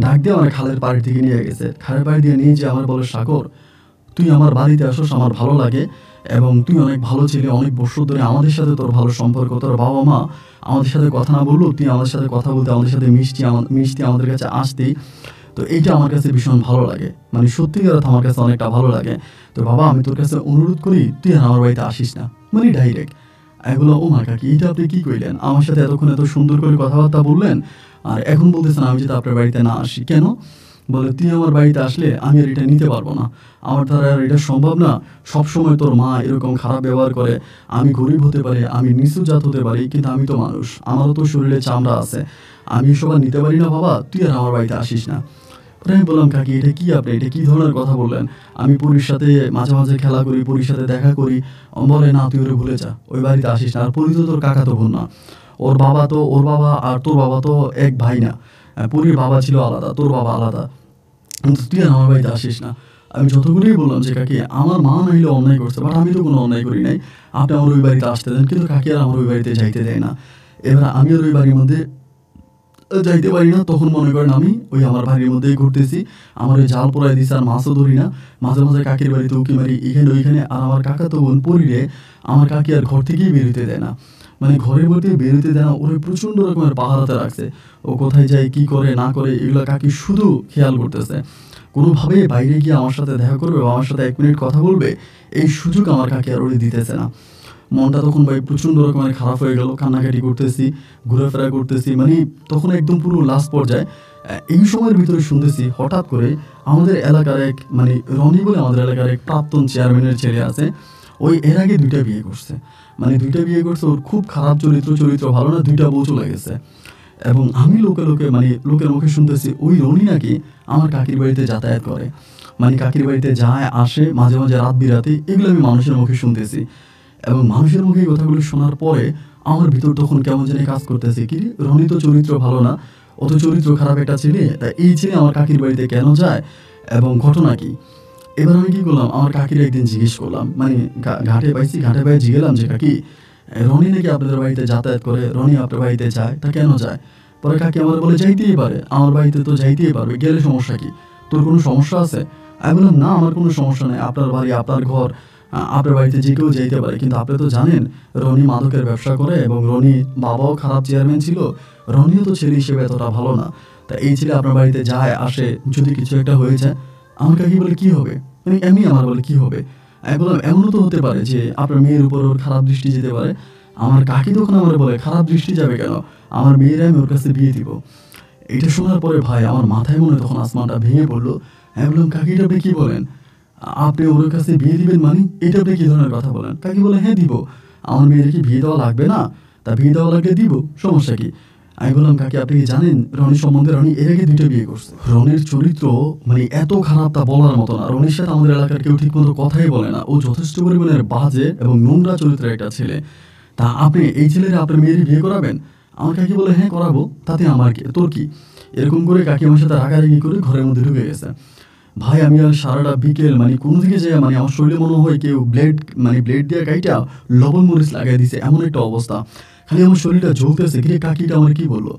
ডাক দিয়ে আমার খালের পাড়ি থেকে নিয়ে গেছে। খালের পাড়ি দিয়ে নিয়ে যে আমার বলে, সাগর তুই আমার বাড়িতে আসোস, আমার ভালো লাগে, এবং তুই অনেক ভালো ছেলে, অনেক বছর ধরে আমাদের সাথে তোর ভালো সম্পর্ক, তোর বাবা মা আমাদের সাথে কথা না বললো, তুই আমাদের সাথে কথা বলতে, আমাদের সাথে মিষ্টি আমাদের কাছে আসতেই, তো এইটা আমার কাছে ভীষণ ভালো লাগে, মানে সত্যিকার অর্থে আমার কাছে অনেকটা ভালো লাগে। তো বাবা আমি তোর কাছে অনুরোধ করি তুই আর আমার বাড়িতে আসিস না, মানে ডাইরেক্ট। এগুলো ও মা কাকি এটা আপনি কী কইলেন? আমার সাথে এতক্ষণ এত সুন্দর করে কথাবার্তা বললেন, আর এখন বলতেছেন আমি যদি আপনার বাড়িতে না আসি কেন? বলে, তুই আমার বাড়িতে আসলে আমি আর এটা নিতে পারবো না, আমার দ্বারা আর এটা সম্ভব না। সবসময় তোর মা এরকম খারাপ ব্যবহার করে। আমি গরিব হতে পারি, আমি নিচু জাত হতে পারি, কিন্তু আমি তো মানুষ, আমারও তো শরীরে চামড়া আছে, আমি এসব আর নিতে পারি না। বাবা তুই আর আমার বাড়িতে আসিস না। পরে আমি বললাম, কাকি এটা কি, আপনি এটা কী ধরনের কথা বললেন? আমি পুরীর সাথে মাঝে মাঝে খেলা করি, পুরীর সাথে দেখা করি। বলে, না তুই ওরে ভুলে যা, ওই বাড়িতে আসিস না। আর পুরী তো তোর কাকা তো বোন না, ওর বাবা আর তোর বাবা তো এক ভাই না। পুরীর বাবা ছিল আলাদা, তোর বাবা আলাদা, কিন্তু তুই আর আমার বাড়িতে আসিস না। আমি যতগুলোই বললাম যে কাকি আমার মা নাইলে অন্যায় করছে, বাট আমি তো কোনো অন্যায় করি নাই, আপনি আমার ওই বাড়িতে আসতে দেন। কিন্তু কাকি আর আমার ওই বাড়িতে যাইতে দেয় না। এবার আমি আর ওই বাড়ির মধ্যে যাইতে পারি না। তখন মনে করেন আমি ওই আমার বাড়ির মধ্যেই ঘুরতেছি, আমার ওই জাল পোড়াই দিছে, আর মাছও ধরি না। মাঝে মাঝে কাকির বাড়িতে উঁকি মারি এখানে ওইখানে। আর আমার কাকা তো বোন পরিরে আমার কাকি আর ঘর থেকেই বেরোতে দেয় না, মানে ঘরের মধ্যে বেরোতে দেয় না। ওরা প্রচণ্ড রকমের পাহারাতে রাখছে, ও কোথায় যায় কী করে না করে এগুলো কাকি শুধু খেয়াল করতেছে। কোনোভাবে বাইরে গিয়ে আমার সাথে দেখা করবে বা আমার সাথে 1 মিনিট কথা বলবে, এই সুযোগ আমার কাকি আর ওরে দিতেছে না। মনটা তখন ভাই প্রচণ্ড রকমের খারাপ হয়ে গেল, কান্নাকাটি করতেছি, ঘোরাফেরা করতেছি, মানে তখন একদম পুরো লাস্ট পর্যায়ে এই সময়ের ভিতরে শুনতেছি হঠাৎ করে আমাদের এলাকার এক মানে রনি বলে আমাদের এলাকার এক প্রাক্তন চেয়ারম্যানের ছেলে আছে, ওই এর আগে 2টা বিয়ে করছে, মানে 2টা বিয়ে করছে, ওর খুব খারাপ চরিত্র ভালো না, 2টা বউ চলে গেছে। এবং আমি লোকে মানে লোকের মুখে শুনতেছি ওই রনি নাকি আমার কাকির বাড়িতে যাতায়াত করে, মানে কাকির বাড়িতে যায় আসে মাঝে মাঝে রাত বিরাতে, এগুলো আমি মানুষের মুখে শুনতেছি। এবং মানুষের মুখে এই কথাগুলো শোনার পরে আমার ভিতর তখন কেমন জানি কাজ করতেছে, কি রে, রনি তো চরিত্র ভালো না, অত চরিত্র খারাপ একটা ছেলে, তা এই ছেলে আমার কাকির বাড়িতে কেন যায় এবং ঘটনা কি? এবার আমি কি করলাম, আমার কাকির একদিন জিজ্ঞেস করলাম, মানে ঘাটে পাইছি, ঘাটে পাই জিগেলাম যে কাকি রনি নাকি আপনাদের বাড়িতে যাতায়াত করে, রনি আপনার বাড়িতে যায়, তা কেন যায়? পরে কাকি আমার বলে যাইতেই পারে, আমার বাড়িতে তো যাইতেই পারবে, গেলে সমস্যা কি, তোর কোনো সমস্যা আছে? আমি বললাম না, আমার কোনো সমস্যা নেই, আপনার বাড়ি আপনার ঘর, আপনার বাড়িতে যে কেউ যাইতে পারে, কিন্তু আপনি তো জানেন রনি মাদকের ব্যবসা করে এবং রনি বাবাও খারাপ চেয়ারম্যান ছিল, রনিও তো ছেলে হিসেবে এতটা ভালো না, তা এই ছেলে আপনার বাড়িতে যায় আসে, যদি কিছু একটা হয়ে যায় আমার কাকি বলে কি হবে, মানে এমনি আমার বলে কি হবে? আমি বললাম এমনও তো হতে পারে যে আপনার মেয়ের উপর ওর খারাপ দৃষ্টি যেতে পারে। আমার কাকি তখন আমার বলে খারাপ দৃষ্টি যাবে কেন, আমার মেয়েরা আমি ওর কাছে বিয়ে দিব। এটা শোনার পরে ভাই আমার মাথায় মনে তখন আসমানটা ভেঙে পড়লো। আমি বললাম কাকি এটা আপনি কি বলেন, আপনি ওর কাছে বিয়ে দিবেন, মানে এটা আপনি কি ধরনের কথা বলেন? কাকি বলে হ্যাঁ দিব, আমার মেয়ের কি বিয়ে দেওয়া লাগবে না, তা বিয়ে দেওয়া লাগলে দিব, সমস্যা কি? আমি বললাম কাকি আপনি কি জানেন রনির সম্বন্ধে, রনি এর আগে 2টা বিয়ে করছে, রনির চরিত্র মানে এত খারাপ তা বলার মতো না, রনির সাথে আমাদের এলাকার কেউ ঠিক মতো কথাই বলে না, ও যথেষ্ট পরিমাণের বাজে এবং নোংরা চরিত্রের একটা ছেলে, তা আপনি এই ছেলেরা আপনার মেয়েরই বিয়ে করাবেন? আমার কাকি বলে হ্যাঁ করাবো, তাতে আমার কি, তোর কি? এরকম করে কাকি আমার সাথে রাগারাগি করে ঘরের মধ্যে ঢুকে গেছে। ভাই আমি আর সারাটা বিকেল মানে কোনো দিকে যায়, মানে আমার শরীরে মনে হয় কেউ ব্লেড দিয়ে কাইটা লবণ মরিচ লাগাই দিছে, এমন একটা অবস্থা, খালি আমার শরীরটা জ্বলতেছে, কিরে কাকিটা আমার কি বললো,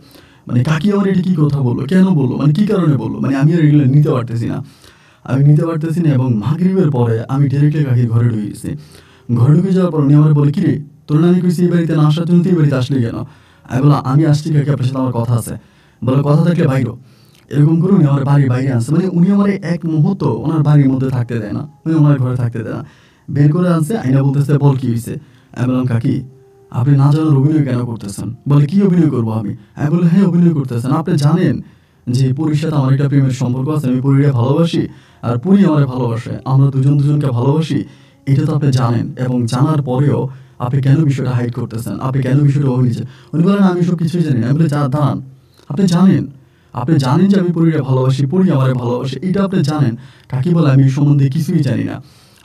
মানে কাকি আমার এটা কি কথা বললো, কেন বললো, মানে কি কারণে বললো, মানে আমি আর এগুলো নিতে পারতেছি না। এবং মাগরিবের পরে আমি ডিরেক্টলি কাকির ঘরে ঢুকে গেছি। ঘরে ঢুকে যাওয়ার পর উনি আমার বলে কিরে তোর না আমি কইছি এই বাড়িতে না আসার জন্য, তুই এই বাড়িতে আসলি কেন? আমি বললাম আমি আসছি কাকি আপনার সাথে আমার কথা আছে। বলে কথা থাকলে বাইরো, এরকম করে উনি আমার বাড়ির বাইরে আনছে, মানে উনি আমার এক মুহূর্ত ওনার বাড়ির মধ্যে থাকতে দেয় না, উনি ওনার ঘরে থাকতে দেয় না, বের করে আনছে, আইনা বলতেছে বল কি হয়েছে? আমি বললাম কাকি আপনি না জানার অভিনয় কেন করতেছেন? বলে কি অভিনয় করবো আমি? আমি বললাম হ্যাঁ অভিনয় করতেছেন, আপনি জানেন যে পুরীর সাথে আমার একটা প্রেমের সম্পর্ক আছে, আমি পুরীরে ভালোবাসি আর পুরী আমার ভালোবাসে, আমরা দুজনকে ভালোবাসি, এটা তো আপনি জানেন, এবং জানার পরেও আপনি কেন বিষয়টা হাইড করতেছেন, আপনি কেন বিষয়টা অভিনয়? উনি বলেন আমি সব কিছুই জানি না। আমি বলে দাঁড়ান, আপনি জানেন যে আমি পুরীরে ভালোবাসি, পুরী আমারে ভালোবাসে, এটা আপনি জানেন। কাকি বলে আমি এই সম্বন্ধে কিছুই জানি না,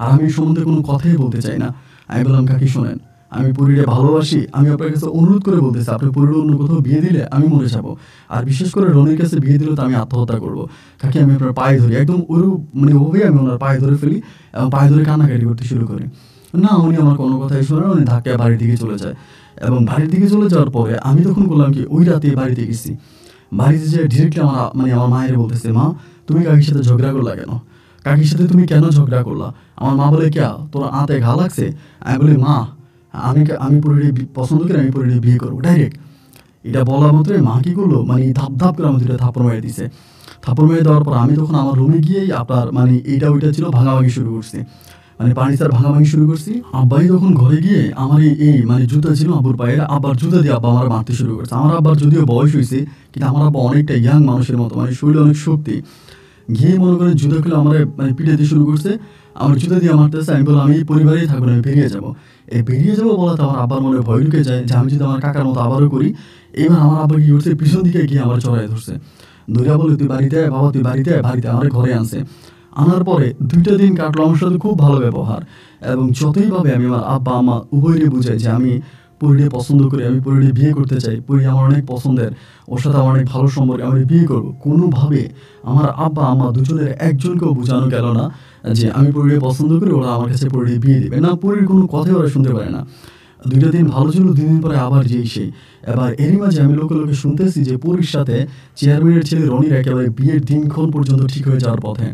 আর আমি এই সম্বন্ধে কোনো কথাই বলতে চাই না। আমি বললাম কাকি শোনেন, আমি পুরীরে ভালোবাসি, আমি আপনার কাছে অনুরোধ করে বলতেছি আপনি পুরীর অন্য কোথাও বিয়ে দিলে আমি মরে যাবো, আর বিশেষ করে রনির কাছে বিয়ে দিলে তো আমি আত্মহত্যা করবো। কাকি আমি আপনার পায়ে ধরি, একদম ওর মানে ওভাবে আমি ওনার পায়ে ধরে ফেলি এবং পায়ে ধরে কান্নাকাটি করতে শুরু করি। না উনি আমার কোনো কথাই শোনেন, উনি ধাক্কায় বাড়ির দিকে চলে যায়। এবং বাড়ির দিকে চলে যাওয়ার পরে আমি তখন বললাম কি ওই রাতে বাড়িতে গেছি, বাড়িতে যে ডিরেক্টলি আমার মায়ের বলতেছে মা তুমি কাকির সাথে ঝগড়া করলা কেন, কাকির সাথে তুমি কেন ঝগড়া করলা? আমার মা বলে ক্যা তোর আতে ঘা লাগছে? আমি বলি মা আমি পুরীরে পছন্দ করি, আমি পুরীরে বিয়ে করবো ডাইরেক্ট। এটা বলা মাত্রই মা কি করলো, মানে ধাপ করে আমার দুটো থাপড় মেরে দিছে। থাপড় মেরে দেওয়ার পর আমি তখন আমার রুমে গিয়েই আপনার মানে এইটা ওইটা ছিল ভাঙাভাঙি শুরু করছি, মানে ফার্নিচার ভাঙাভাঙি শুরু করছি। আব্বাই তখন ঘরে গিয়ে আমার এই মানে জুতা ছিল আব্বুর পায়ের, আব্বার জুতা দিয়ে আব্বা আমার মারতে শুরু করছে। আমার আব্বার যদিও বয়স হয়েছে, কিন্তু আমার আব্বা অনেকটা ইয়াং মানুষের মতো, মানে শরীরে অনেক শক্তি। গিয়ে মনে করেন জুতা খুলে আমার মানে পিটাতে শুরু করছে, আমার জুতা দিয়ে মারতেছে। আমি বললাম আমি এই পরিবারেই থাকবো না, আমি বেরিয়ে যাবো। এই বেরিয়ে যাবো বলাতে আমার আব্বার মনে ভয় ঢুকে যায় যে আমি যদি আমার কাকার মতো আবারও করি। এবার আমার আব্বা কি করছে, পিছন দিকে গিয়ে আমার চড়াই ধরছে, ধরিয়া বলে তুই বাড়িতে আয় বাবা, তুই বাড়িতে আমার ঘরে আনছে। আনার পরে 2টা দিন কাটলো আমার সাথে খুব ভালো ব্যবহার, এবং যতইভাবে আমি আমার আব্বা আমা উভয়রে বুঝাই যে আমি পুরীরে পছন্দ করি, আমি পুরীরে বিয়ে করতে চাই, পুরী আমার অনেক পছন্দের, ওর সাথে আমার অনেক ভালো সম্পর্ক, আমি বিয়ে করবো। কোনোভাবে আমার আব্বা আমা দুজনের একজনকেও বোঝানো গেল না যে আমি পুরীরে পছন্দ করি, ওরা আমার কাছে পুরীরে বিয়ে দেবে না, পুরীর কোনো কথাই ওরা শুনতে পারে না। 2টা দিন ভালো ছিল, 2 দিন পরে আবার যেই সেই। এবার এরই মাঝে আমি লোকে শুনতেছি যে পুরীর সাথে চেয়ারম্যানের ছেলে রনির একেবারে বিয়ের দিনক্ষণ পর্যন্ত ঠিক হয়ে যাওয়ার পথে।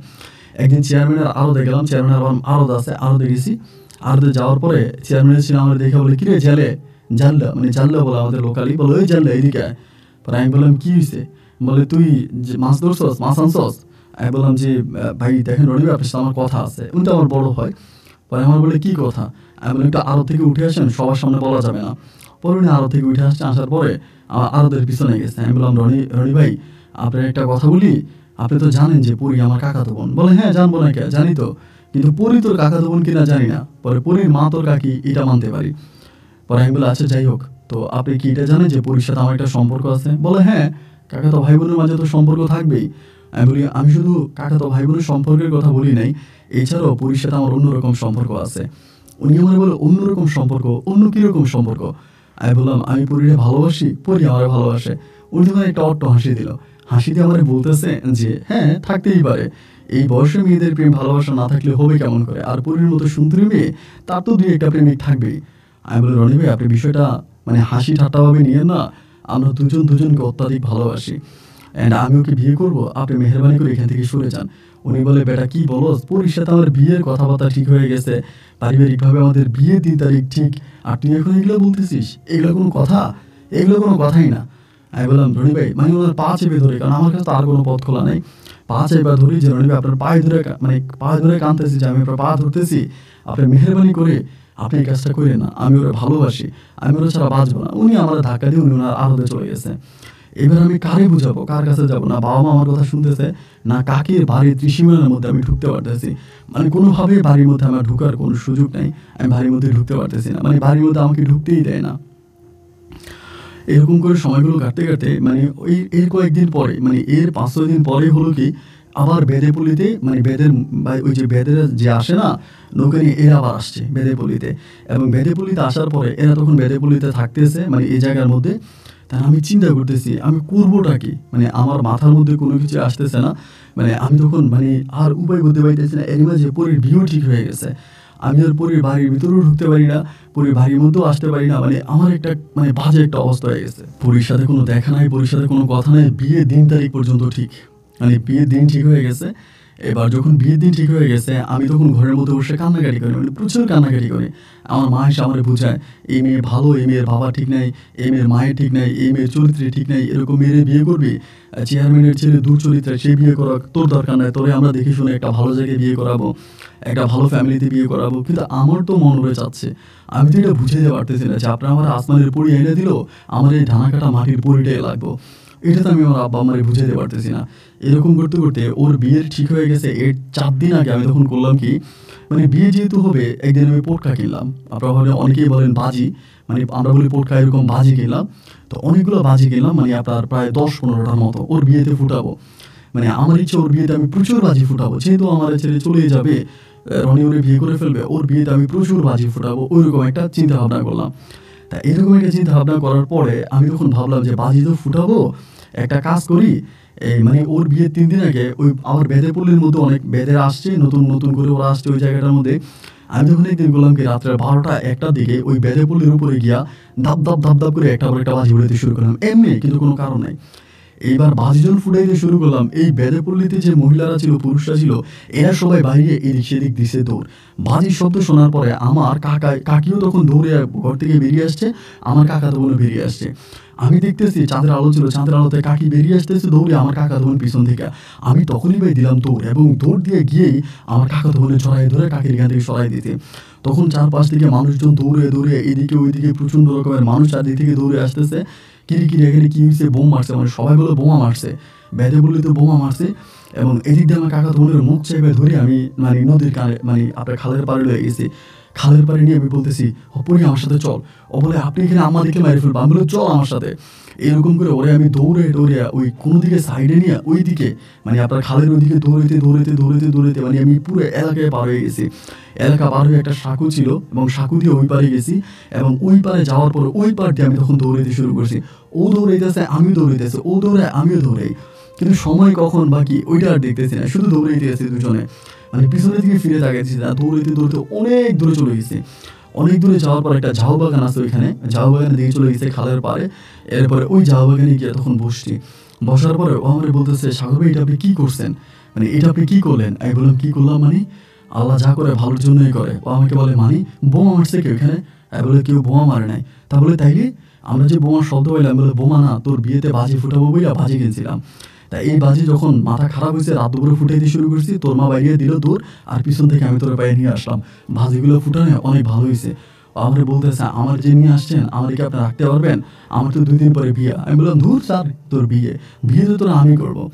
একদিন চেয়ারম্যানের আরদে গেলাম, চেয়ারম্যানের আবার আরদ আছে, আরদে গেছি। আরদে যাওয়ার পরে চেয়ারম্যানের ছেলে আমার দেখে বলে কিরে জানলা বলে আমাদের লোকালি, বলে ওই জানলা এদিকে আয়। পরে আমি বললাম কি হয়েছে? বলে তুই মাছ ধরছস, মাছ আনছস? আমি বললাম যে ভাই দেখেন রনি আপনার সাথে আমার কথা আছে, উনি তো আমার বড় হয়। পরে আমার বলে কি কথা, আমি বললাম একটু আড়ত থেকে উঠে আসেন, সবার সামনে বলা যাবে না। পরে উনি আড়ত থেকে উঠে আসছে, আসার পরে আমার আড়তের পিছনে গেছে। আমি বললাম রনি ভাই আপনার একটা কথা বলি, আপনি তো জানেন যে পরি আমার কাকাতো বোন। বলে হ্যাঁ জানবো না কে, জানি তো, কিন্তু পরি তোর কাকাতো বোন কিনা জানি না। পরে পরির মা তোর কাকি এটা মানতে পারি। পরে আমি বলে আচ্ছা যাই হোক, তো আপনি কি এটা জানেন যে পরির সাথে আমার একটা সম্পর্ক আছে? বলে হ্যাঁ, কাকাতো ভাই বোনের মাঝে তো সম্পর্ক থাকবেই। আমি বলি আমি শুধু কাকাতো ভাই বোনের সম্পর্কের কথা বলি নাই, এছাড়াও পরির সাথে আমার অন্যরকম সম্পর্ক আছে। উনি আমার বলে অন্যরকম সম্পর্ক, অন্য কীরকম সম্পর্ক? আমি বললাম আমি পরিরে ভালোবাসি, পরি আমার ভালোবাসে। উনি তখন একটা অট্ট হাসি দিল, হাসি দিয়ে আমার বলতেছে যে হ্যাঁ থাকতেই পারে, এই বয়সে মেয়েদের প্রেম ভালোবাসা না থাকলে হবে কেমন করে, আর পরির মতো সুন্দরী মেয়ে তার তো দুই একটা প্রেমিক থাকবেই। আমি বলি রনি ভাই আপনি বিষয়টা মানে হাসি ঠাট্টাভাবে নিয়ে না, আমরা দুজনকে অত্যাধিক ভালোবাসি, অ্যান্ড আমি ওকে বিয়ে করবো, আপনি মেহরবানি করে এখান থেকে সরে যান। উনি বলে বেটা কি বলস, পরির সাথে আমার বিয়ের কথাবার্তা ঠিক হয়ে গেছে, পারিবারিকভাবে আমাদের বিয়ের 3 তারিখ ঠিক, আর তুই এখন এগুলো বলতেছিস? এগুলো কোনো কথা? এগুলো কোনো কথাই না। আমি বললাম রনি ভাই মানে ওনার পা চেপে ধরে, কারণ আমার কাছে তো আর কোনো পথ খোলা নেই, পা চেপে ধরি যে রনি ভাই আপনার পায়ে ধরে মানে পায়ে ধরে কাঁদতেছি যে আমি আপনার পা ধরতেছি, আপনি মেহরবানি করে আপনি এই কাজটা করেন না, আমি ওরা ভালোবাসি, আমি ওরা ছাড়া বাঁচবো না। উনি আমার ধাক্কা দিয়ে উনি ওনার আড়তে চলে গেছে। এবার আমি কারে বুঝাবো, কার কাছে যাবো? না বাবা মা আমার কথা শুনতেছে, না কাকির বাড়ির ত্রিসীমানার মধ্যে আমি ঢুকতে পারতেছি, মানে কোনোভাবেই বাড়ির মধ্যে আমার ঢুকার কোনো সুযোগ নেই, আমি বাড়ির মধ্যে ঢুকতে পারতেছি না, মানে বাড়ির মধ্যে আমাকে ঢুকতেই দেয় না। এরকম করে সময়গুলো কাটতে কাটতে মানে এর কয়েকদিন পরে, মানে এর 5-6 দিন পরে হলো কি, আবার বেদেপল্লিতে মানে ওই যে বেদের যে আসে না নৌকা নিয়ে, এরা আবার আসছে বেদেপল্লিতে। এবং বেদেপল্লিতে আসার পরে এরা তখন বেদেপল্লিতে থাকতেছে মানে এই জায়গার মধ্যে। তাই আমি চিন্তা করতেছি আমি করবোটা কি, মানে আমার মাথার মধ্যে কোনো কিছু আসতেছে না, মানে আমি তখন মানে আর উপায় করতে পারতেছি না। এর মাঝে পরীর বিয়েও ঠিক হয়ে গেছে, আমি আর পরীর বাড়ির ভিতরেও ঢুকতে পারি না, পরীর বাড়ির মধ্যেও আসতে পারি না, মানে আমার একটা মানে বাজে একটা অবস্থা হয়ে গেছে। পরীর সাথে কোনো দেখা নাই, পরীর সাথে কোনো কথা নাই, বিয়ের দিন তারিখ পর্যন্ত ঠিক, মানে বিয়ের দিন ঠিক হয়ে গেছে। এবার যখন বিয়ের দিন ঠিক হয়ে গেছে আমি তখন ঘরের মধ্যে বসে কান্নাকাটি করি, মানে প্রচুর কান্নাকাটি করি। আমার মা এসে আমার বোঝায় এই মেয়ে ভালো, এই মেয়ের বাবা ঠিক নাই, এই মেয়ের মায়ের ঠিক নাই, এই মেয়ের চরিত্রে ঠিক নাই, এরকম মেয়ের বিয়ে করবি, চেয়ারম্যানের ছেলে দুর্চরিত্রে সেই বিয়ে করা তোর দরকার নাই, তোরে আমরা দেখে শুনে একটা ভালো জায়গায় বিয়ে করাবো, একটা ভালো ফ্যামিলিতে বিয়ে করাবো। কিন্তু আমার তো মন উড়ে যাচ্ছে, আমি তো এটা বুঝে যেতে পারতেছি না যে আপনার আমার আসমানের পরি এনে দিল, আমার এই ঢানা কাটা মাটির পরিটাই লাগবো, এটা তো আমি আমার আব্বা আমারে বুঝাইতে পারতেছি না। এরকম করতে করতে ওর বিয়ের ঠিক হয়ে গেছে, এর 4 দিন আগে আমি তখন করলাম কি, মানে বিয়ে যেহেতু হবে একদিন আমি পোটকা কিনলাম, আপনারা হলে অনেকেই বলেন বাজি, মানে আমরা বলি পোটকা, এরকম বাজি কিনলাম। তো অনেকগুলো বাজি কিনলাম, মানে আপনার প্রায় 10-15টার মতো ওর বিয়েতে ফুটাবো। মানে আমার ইচ্ছে ওর বিয়েতে আমি প্রচুর বাজি ফুটাবো, যেহেতু আমার ছেলে চলেই যাবে, রনি ওরে বিয়ে করে ফেলবে, ওর বিয়েতে আমি প্রচুর বাজি ফুটাবো, ওইরকম একটা চিন্তা ভাবনা করলাম। তা এরকম একটা চিন্তা ভাবনা করার পরে আমি তখন ভাবলাম যে বাজি তো ফুটাবো, একটা কাজ করি, এই মানে ওর বিয়ের 3 দিন আগে ওই আমার বেদেপল্লির মধ্যে অনেক বেদের আসছে, নতুন নতুন করে ওরা আসছে ওই জায়গাটার মধ্যে। আমি তখন একদিন বললাম কি রাত্রে 12টা-1টার দিকে ওই বেদেপল্লির উপরে গিয়া ধাপ ধাপ ধাপ ধাপ করে একটা পর একটা বাজি উড়াইতে শুরু করলাম, এমনি, কিন্তু কোনো কারণ নাই। এইবার বাজি যখন ফুটাইতে শুরু করলাম, এই বেদেপল্লিতে যে মহিলারা ছিল, পুরুষরা ছিল, এরা সবাই বাইরে এদিক সেদিক দিছে দৌড়। বাজির শব্দ শোনার পরে আমার কাকিও তখন দৌড়ে ঘর থেকে বেরিয়ে আসছে, আমার কাকা তখনও বেরিয়ে আসছে। আমি দেখতেছি চাঁদের আলো ছিল, চাঁদের আলোতে কাকি বেরিয়ে আসতেছে দৌড়ে, আমার কাকা তখন পিছন থেকে। আমি তখনই ভাই দিলাম দৌড়, এবং দৌড় দিয়ে গিয়েই আমার কাকা তখন ছড়াই ধরে কাকির এখান থেকে সরাই দিতে। তখন 4-5 দিকে মানুষজন দৌড়ে দৌড়ে এদিকে ওইদিকে প্রচণ্ড রকমের মানুষ চারদিক থেকে দৌড়ে আসতেছে। কিরি এখানে কি হয়েছে, বোম মারছে, মানে সবাই বলে বোমা মারছে, বেদেপল্লিতে বোমা মারছে। এবং এদিক দিয়ে আমার কাকা তখন মুখ চেপে ধরে আমি মানে নদীর কানে মানে আপনার খালের পাড়ে লয়ে গেছি। খালের পাড়ে নিয়ে আমি বলতেছি পরি আমার সাথে চল, ও বলে আপনি এখানে আমাদেরকে মেরে ফেলবো, আমি বলে চল আমার সাথে। এরকম করে ওরে আমি দৌড়ে ওই কোনো দিকে সাইডে নিয়ে ওই দিকে মানে আপনার খালের ওই দিকে দৌড়াইতে মানে আমি পুরো এলাকায় পার হয়ে গেছি। এলাকা পার হয়ে একটা সাঁকু ছিল, এবং সাঁকু দিয়ে ওই পারে গেছি, এবং ওই পারে যাওয়ার পরে ওই পার দিয়ে আমি তখন দৌড়াইতে শুরু করছি। ও দৌড়াইতেছে, আমিও দৌড়াইতেছি, ও দৌড়ায় আমিও দৌড়াই, কিন্তু সময় কখন বাকি ওইটা আর দেখতেছি না, শুধু দৌড়াইতে আছি দুজনে, মানে পিছনের দিকে ফিরে তাকাইছি না, দৌড়াইতে অনেক দূরে চলে গেছি। অনেক দূরে যাওয়ার পর একটা ঝাউ বাগান আছে, ওইখানে ঝাউ বাগানের দিকে চলে গেছে খালের পাড়ে। এরপরে ওই ঝাউ বাগানে গিয়ে তখন বসছি, বসার পরে ও আমার বলতেছে সাগর ভাই এটা আপনি কী করছেন, মানে এটা আপনি কী করলেন? আমি বললাম কী করলাম মানে, আল্লাহ যা করে ভালোর জন্যই করে। ও আমাকে বলে মানে বোমা মারছে কেউ এখানে? আমি বলে কেউ বোমা মারে নাই। তা বলে তাইলে আমরা যে বোমার শব্দ পাইলাম, বলে বোমা না, তোর বিয়েতে বাজি ফুটাবো বইলা বাজি কিনছিলাম। তা এই বাজি যখন মাথা খারাপ হয়েছে, রাত দুপুরে ফুটাইতে শুরু করছি, তোর মা বাইরে দিল দূর, আর পিছন থেকে আমি তোর পায়ে নিয়ে আসলাম। ভাজিগুলো ফুটানো অনেক ভালো হয়েছে। আমার বলতেছে, আমার যে নিয়ে আসছেন আমার কি আপনি রাখতে পারবেন? আমার তো 2 দিন পরে বিয়ে। আমি বললাম, ধুর স্যার, তোর বিয়ে তো তোর আমি করবো।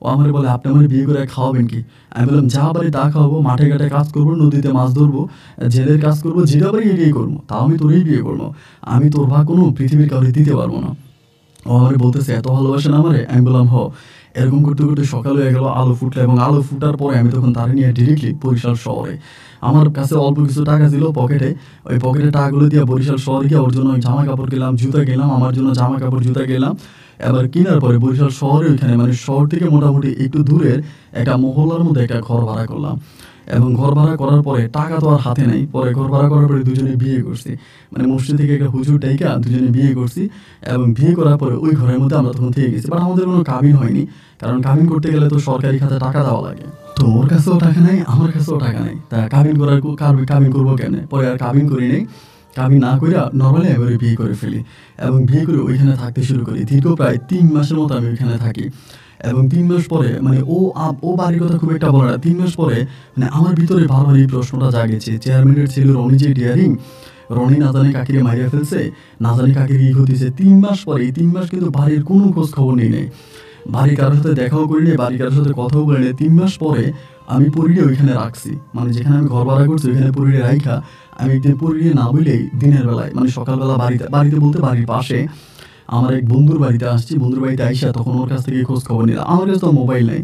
ও আমার বলে, আপনি আমার বিয়ে করে খাওয়াবেন কি? আমি বললাম, যা পারি তা খাওয়াবো, মাঠে ঘাটে কাজ করবো, নদীতে মাছ ধরবো, জেলের কাজ করবো, যেটা পারি এটাই করবো, তাও আমি তোরই বিয়ে করবো। আমি তোর ভাগ কোনো পৃথিবীর কাউকে দিতে পারবো না। ও আমার বলতেছে, এত ভালোবাসেন আমারে? আমি বললাম, হ। এরকম করতে করতে সকাল হয়ে গেল, আলো ফুটলো, এবং আলো ফুটার পরে আমি তখন তারে নিয়ে ডিরেক্টলি বরিশাল শহরে। আমার কাছে অল্প কিছু টাকা ছিল পকেটে, ওই পকেটে টাকাগুলো দিয়ে বরিশাল শহরে গিয়ে ওর জন্য জামা কাপড় গেলাম, জুতা গেলাম, আমার জন্য জামা কাপড় জুতা গেলাম। এবার কেনার পরে বরিশাল শহরে ওইখানে মানে শহর থেকে মোটামুটি একটু দূরের একটা মহল্লার মধ্যে একটা ঘর ভাড়া করলাম। এবং ঘর ভাড়া করার পরে টাকা তো আর হাতে নাই, পরে ঘর ভাড়া করার পরে দুজনে বিয়ে করছি। মানে মসজিদ থেকে একটা হুজুর ডাইকা দুজনে বিয়ে করছি, এবং বিয়ে করার পরে ওই ঘরের মধ্যে আমরা তখন থেকে গেছি। বাট আমাদের কোনো কাবিন হয়নি, কারণ কাবিন করতে গেলে তো সরকারি খাতে টাকা দেওয়া লাগে। তো ওর কাছেও টাকা নাই, আমার কাছেও টাকা নাই, তা কাবিন করবো কেন? পরে আর কাবিন করি নাই। কাবিন না কইরা নর্মালি এবারে বিয়ে করে ফেলি, এবং বিয়ে করে ওইখানে থাকতে শুরু করি। দীর্ঘ প্রায় 3 মাসের মতো আমি ওইখানে থাকি। এবং 3 মাস পরে মানে ও বাড়ির কথা খুব একটা বলে না। 3 মাস পরে মানে আমার ভিতরে বারবার এই প্রশ্নটা জাগেছে, চেয়ারম্যানের ছেলে রনি যে ডিয়ারিং, রনি না জানি কাকিরে মাইরা ফেলছে, না জানি কাকির কি হতেছে। 3 মাস পরে, এই 3 মাস কিন্তু বাড়ির কোনো খোঁজ খবর নেই। বাড়ির কারোর সাথে দেখাও করি নাই, বাড়ির কারোর সাথে কথাও বলি নাই। 3 মাস পরে আমি পরিরে ওইখানে রাখছি, মানে যেখানে আমি ঘর ভাড়া করছি ওইখানে পরিরে রাইখা আমি একদিন পরিরে না বলেই দিনের বেলায় মানে সকালবেলা বাড়িতে বলতে বাড়ির পাশে আমার এক বন্ধুর বাড়িতে আসছি। বন্ধুর বাড়িতে আইসা তখন ওর কাছ থেকে খোঁজ খবর নিলাম। আমার কাছে তো মোবাইল নেই,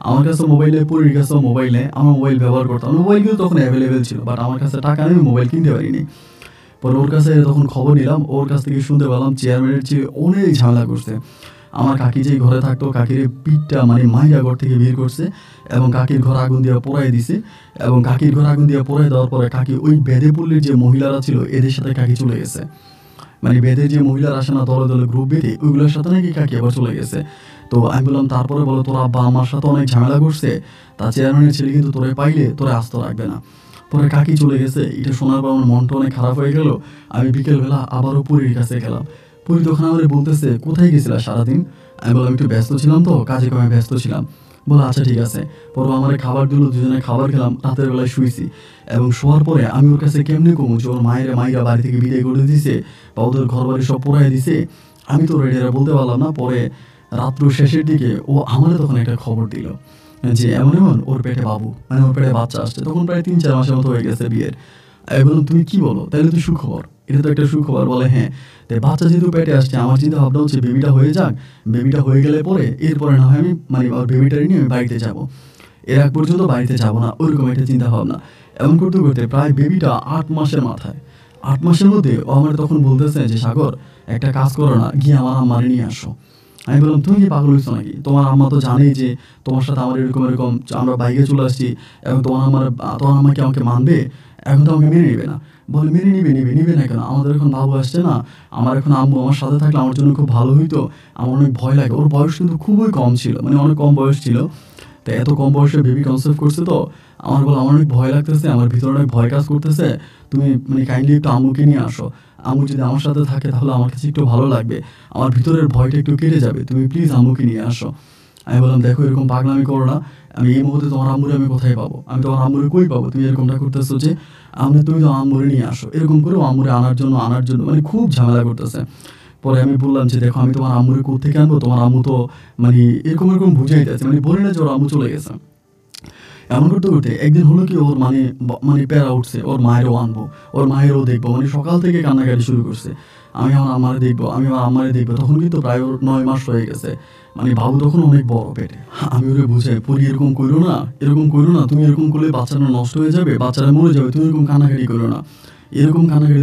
আমার কাছে মোবাইল নেই, পরির কাছেও মোবাইল নেই। আমার মোবাইল ব্যবহার করতাম, মোবাইল কিন্তু তখন অ্যাভেলেবেল ছিল, বাট আমার কাছে টাকা নেই, মোবাইল কিনতে পারিনি। পরে ওর কাছে তখন খবর নিলাম, ওর কাছ থেকে শুনতে পেলাম চেয়ারম্যানের চেয়ে অনেক ঝামেলা করছে। আমার কাকি যেই ঘরে থাকতো, কাকির পিঠটা মানে মাইয়া ঘর থেকে বের করছে, এবং কাকির ঘর আগুন দিয়ে পোড়াই দিছে। এবং কাকির ঘর আগুন দিয়ে পোড়াই দেওয়ার পরে কাকি ওই বেদেপল্লির যে মহিলারা ছিল এদের সাথে কাকি চলে গেছে। মানে বেদে যে মহিলারা আসে না দলে দলে গ্রুপ বেঁধে, ওইগুলোর সাথে নাকি কাকি আবার চলে গেছে। তো আমি বললাম, তারপরে বলো, তোর আব্বা আমার সাথে অনেক ঝামেলা করছে, তা চেয়ারম্যানের ছেলে কিন্তু তোরে পাইলে তোরে আস্ত রাখবে না। পরে কাকি চলে গেছে, এটা শোনার পর আমার মনটা অনেক খারাপ হয়ে গেল। আমি বিকেলবেলা আবারও পুরীর কাছে গেলাম। পুরী তখন আমার বলতেছে, কোথায় গেছিলা সারাদিন? আমি বললাম, একটু ব্যস্ত ছিলাম তো, কাজে কামে ব্যস্ত ছিলাম। বলো, আচ্ছা ঠিক আছে। পরে আমার খাবার দিল, দুজনে খাবার খেলাম, রাতের বেলায় শুয়েছি। এবং শোয়ার পরে আমি ওর কাছে কেমনি কমু যে ওর মায়েরা বাড়ি থেকে বিদায় করে দিছে, বা ওদের ঘর বাড়ি সব পোড়াই দিছে, আমি তো রেডিয়ারা বলতে পারলাম না। পরে রাত্র শেষের দিকে ও আমাদের তখন একটা খবর দিল যে এমন এমন ওর পেটে বাবু, মানে ওর পেটে বাচ্চা আসছে। তখন প্রায় 3-4 মাসের মতো হয়ে গেছে বিয়ের। আমি বললাম, তুমি কি বলো, তাহলে তো সুখবর, এটা তো একটা সুখবর। বলে, হ্যাঁ। তাই বাচ্চা যেহেতু পেটে আসছে, আমার চিন্তা ভাবনা হচ্ছে বেবিটা হয়ে যাক, বেবিটা হয়ে গেলে পরে এরপরে না হয় আমি মানে ওর বেবিটারে নিয়ে আমি বাড়িতে যাবো, এর আগ পর্যন্ত বাড়িতে যাবো না, ওইরকম একটা চিন্তা ভাবনা। এমন করতে করতে প্রায় বেবিটা 8 মাসের মাথায়, 8 মাসের মধ্যে ও আমার তখন বলতেছে যে, সাগর একটা কাজ করো না, গিয়ে আমার আম্মারে নিয়ে আসো। আমি বললাম, তুমি কি পাগল হয়েছো নাকি? তোমার আম্মা তো জানেই যে তোমার সাথে আমার এরকম আমরা বাইকে চলে আসছি, এবং তোমার আম্মা কি আমাকে মানবে? এখন তো আমাকে মেনে নেবে না। বলে, মেনে নিবে না কেন? আমাদের এখন বাবু আসছে না, আমার এখন আম্মু আমার সাথে থাকলে আমার জন্য খুব ভালো হইতো, আমার অনেক ভয় লাগে। ওর বয়স কিন্তু খুবই কম ছিল, মানে অনেক কম বয়স ছিল। তো এত কম বয়সে বেবি কনসেপ্ট করছে, তো আমার অনেক ভয় লাগতেছে, আমার ভিতরে অনেক ভয় কাজ করতেছে। তুমি মানে কাইন্ডলি একটু আম্মুকে নিয়ে আসো, আম্মু যদি আমার সাথে থাকে তাহলে আমার কাছে একটু ভালো লাগবে, আমার ভিতরের ভয়টা একটু কেটে যাবে, তুমি প্লিজ আম্মুকে নিয়ে আসো। আমি বললাম, দেখো এরকম পাগলামি করো না, আমি এই মুহূর্তে তোমার আম্মুরে আমি কোথায় পাবো? আমি তোমার আম্মুরে কই পাবো? তুমি এরকমটা করতেছো যে তুমি তো আম্মুরে নিয়ে আসো, এরকম করেও আম্মুরে আনার জন্য মানে খুব ঝামেলা করতেছে। পরে আমি বললাম যে, দেখো আমি তোমার আম্মুরে কোত্থেকে আনবো? তোমার আম্মু তো মানে এরকম বুঝাই যাচ্ছে, মানে বলে না যে ওর আম্মু চলে গেছে। এমন করতে করতে একদিন হলো কি, ওর মানে প্যারা উঠছে, ওর মায়েরও আনবো, ওর মায়েরও দেখবো, মানে সকাল থেকে কান্নাকাটি শুরু করছে, আমি আমার আম্মারে দেখবো। তখন কিন্তু প্রায় ওর 9 মাস হয়ে গেছে, মানে বাবু তখন অনেক বড় পেটে। আমি ওরে বুঝাই, পরি এরকম করো না, তুমি এরকম করলে বাচ্চারা নষ্ট হয়ে যাবে, বাচ্চারা মরে যাবে, তুমি এরকম কান্নাকাটি করো না,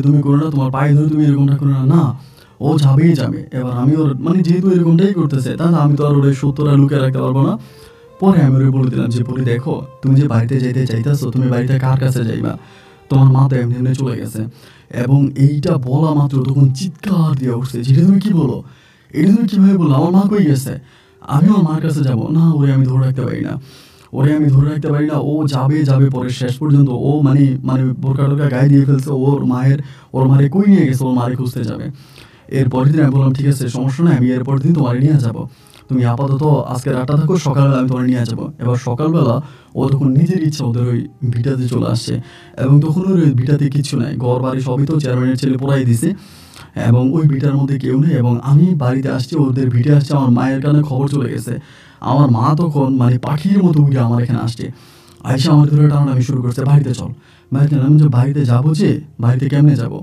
তুমি করো না, তোমার পায়ে ধরে তুমি এরকমটা করো না। না, ও যাবেই যাবে। এবার আমি ওর মানে যেহেতু এরকমটাই করতেছে, তাহলে আমি তো আর ওরে সত্যটা লুকিয়ে রাখতে পারবো না। পরে আমি ওরে বলে দিলাম যে, পরি দেখো, তুমি যে বাড়িতে যাইতে চাইতেছো, তুমি বাড়িতে কার কাছে যাইবা? তোমার মা তো এমনি চলে গেছে। এবং এইটা বলা মাত্র তখন চিৎকার দিয়ে উঠছে, যেটা তুমি কি বলো, এটা তুমি কিভাবে বললো, আমার মা কই গেছে, আমি আমার মার কাছে যাবো না? ওরে আমি ধরে রাখতে পারি না, ও যাবে। পরে শেষ পর্যন্ত ও মানে বোরকা টোরকা গায়ে দিয়ে ফেলছে, ওর মারে কই নিয়ে গেছে, ওর মারে খুঁজতে যাবে। এরপরের দিন আমি বললাম, ঠিক আছে সমস্যা নাই, আমি এরপরের দিন তোমার নিয়ে যাবো। তুমি আপাতত আজকে রাতটা থাকো, সকালবেলা আমি তোমার নিয়ে যাবো। এবার সকালবেলা ও তখন নিজের ইচ্ছা ওদের ওই ভিটাতে চলে আসছে, এবং তখন ওই ভিটাতে কিছু নাই, ঘর বাড়ি সবই তো চেয়ারম্যানের ছেলে পড়াই দিছে, এবং ওই ভিটার মধ্যে কেউ নেই। এবং আমি বাড়িতে আসছি, ওদের ভিটে আসছে, আমার মায়ের কানে খবর চলে গেছে। আমার মা তখন মানে পাখির মতো উঠে আমার এখানে আসছে, আইসা আমার ধরে টানাটানি শুরু করছে, বাড়িতে চল বাড়িতে। আমি যে বাড়িতে যাবো, যে বাড়িতে কেমনে যাবো,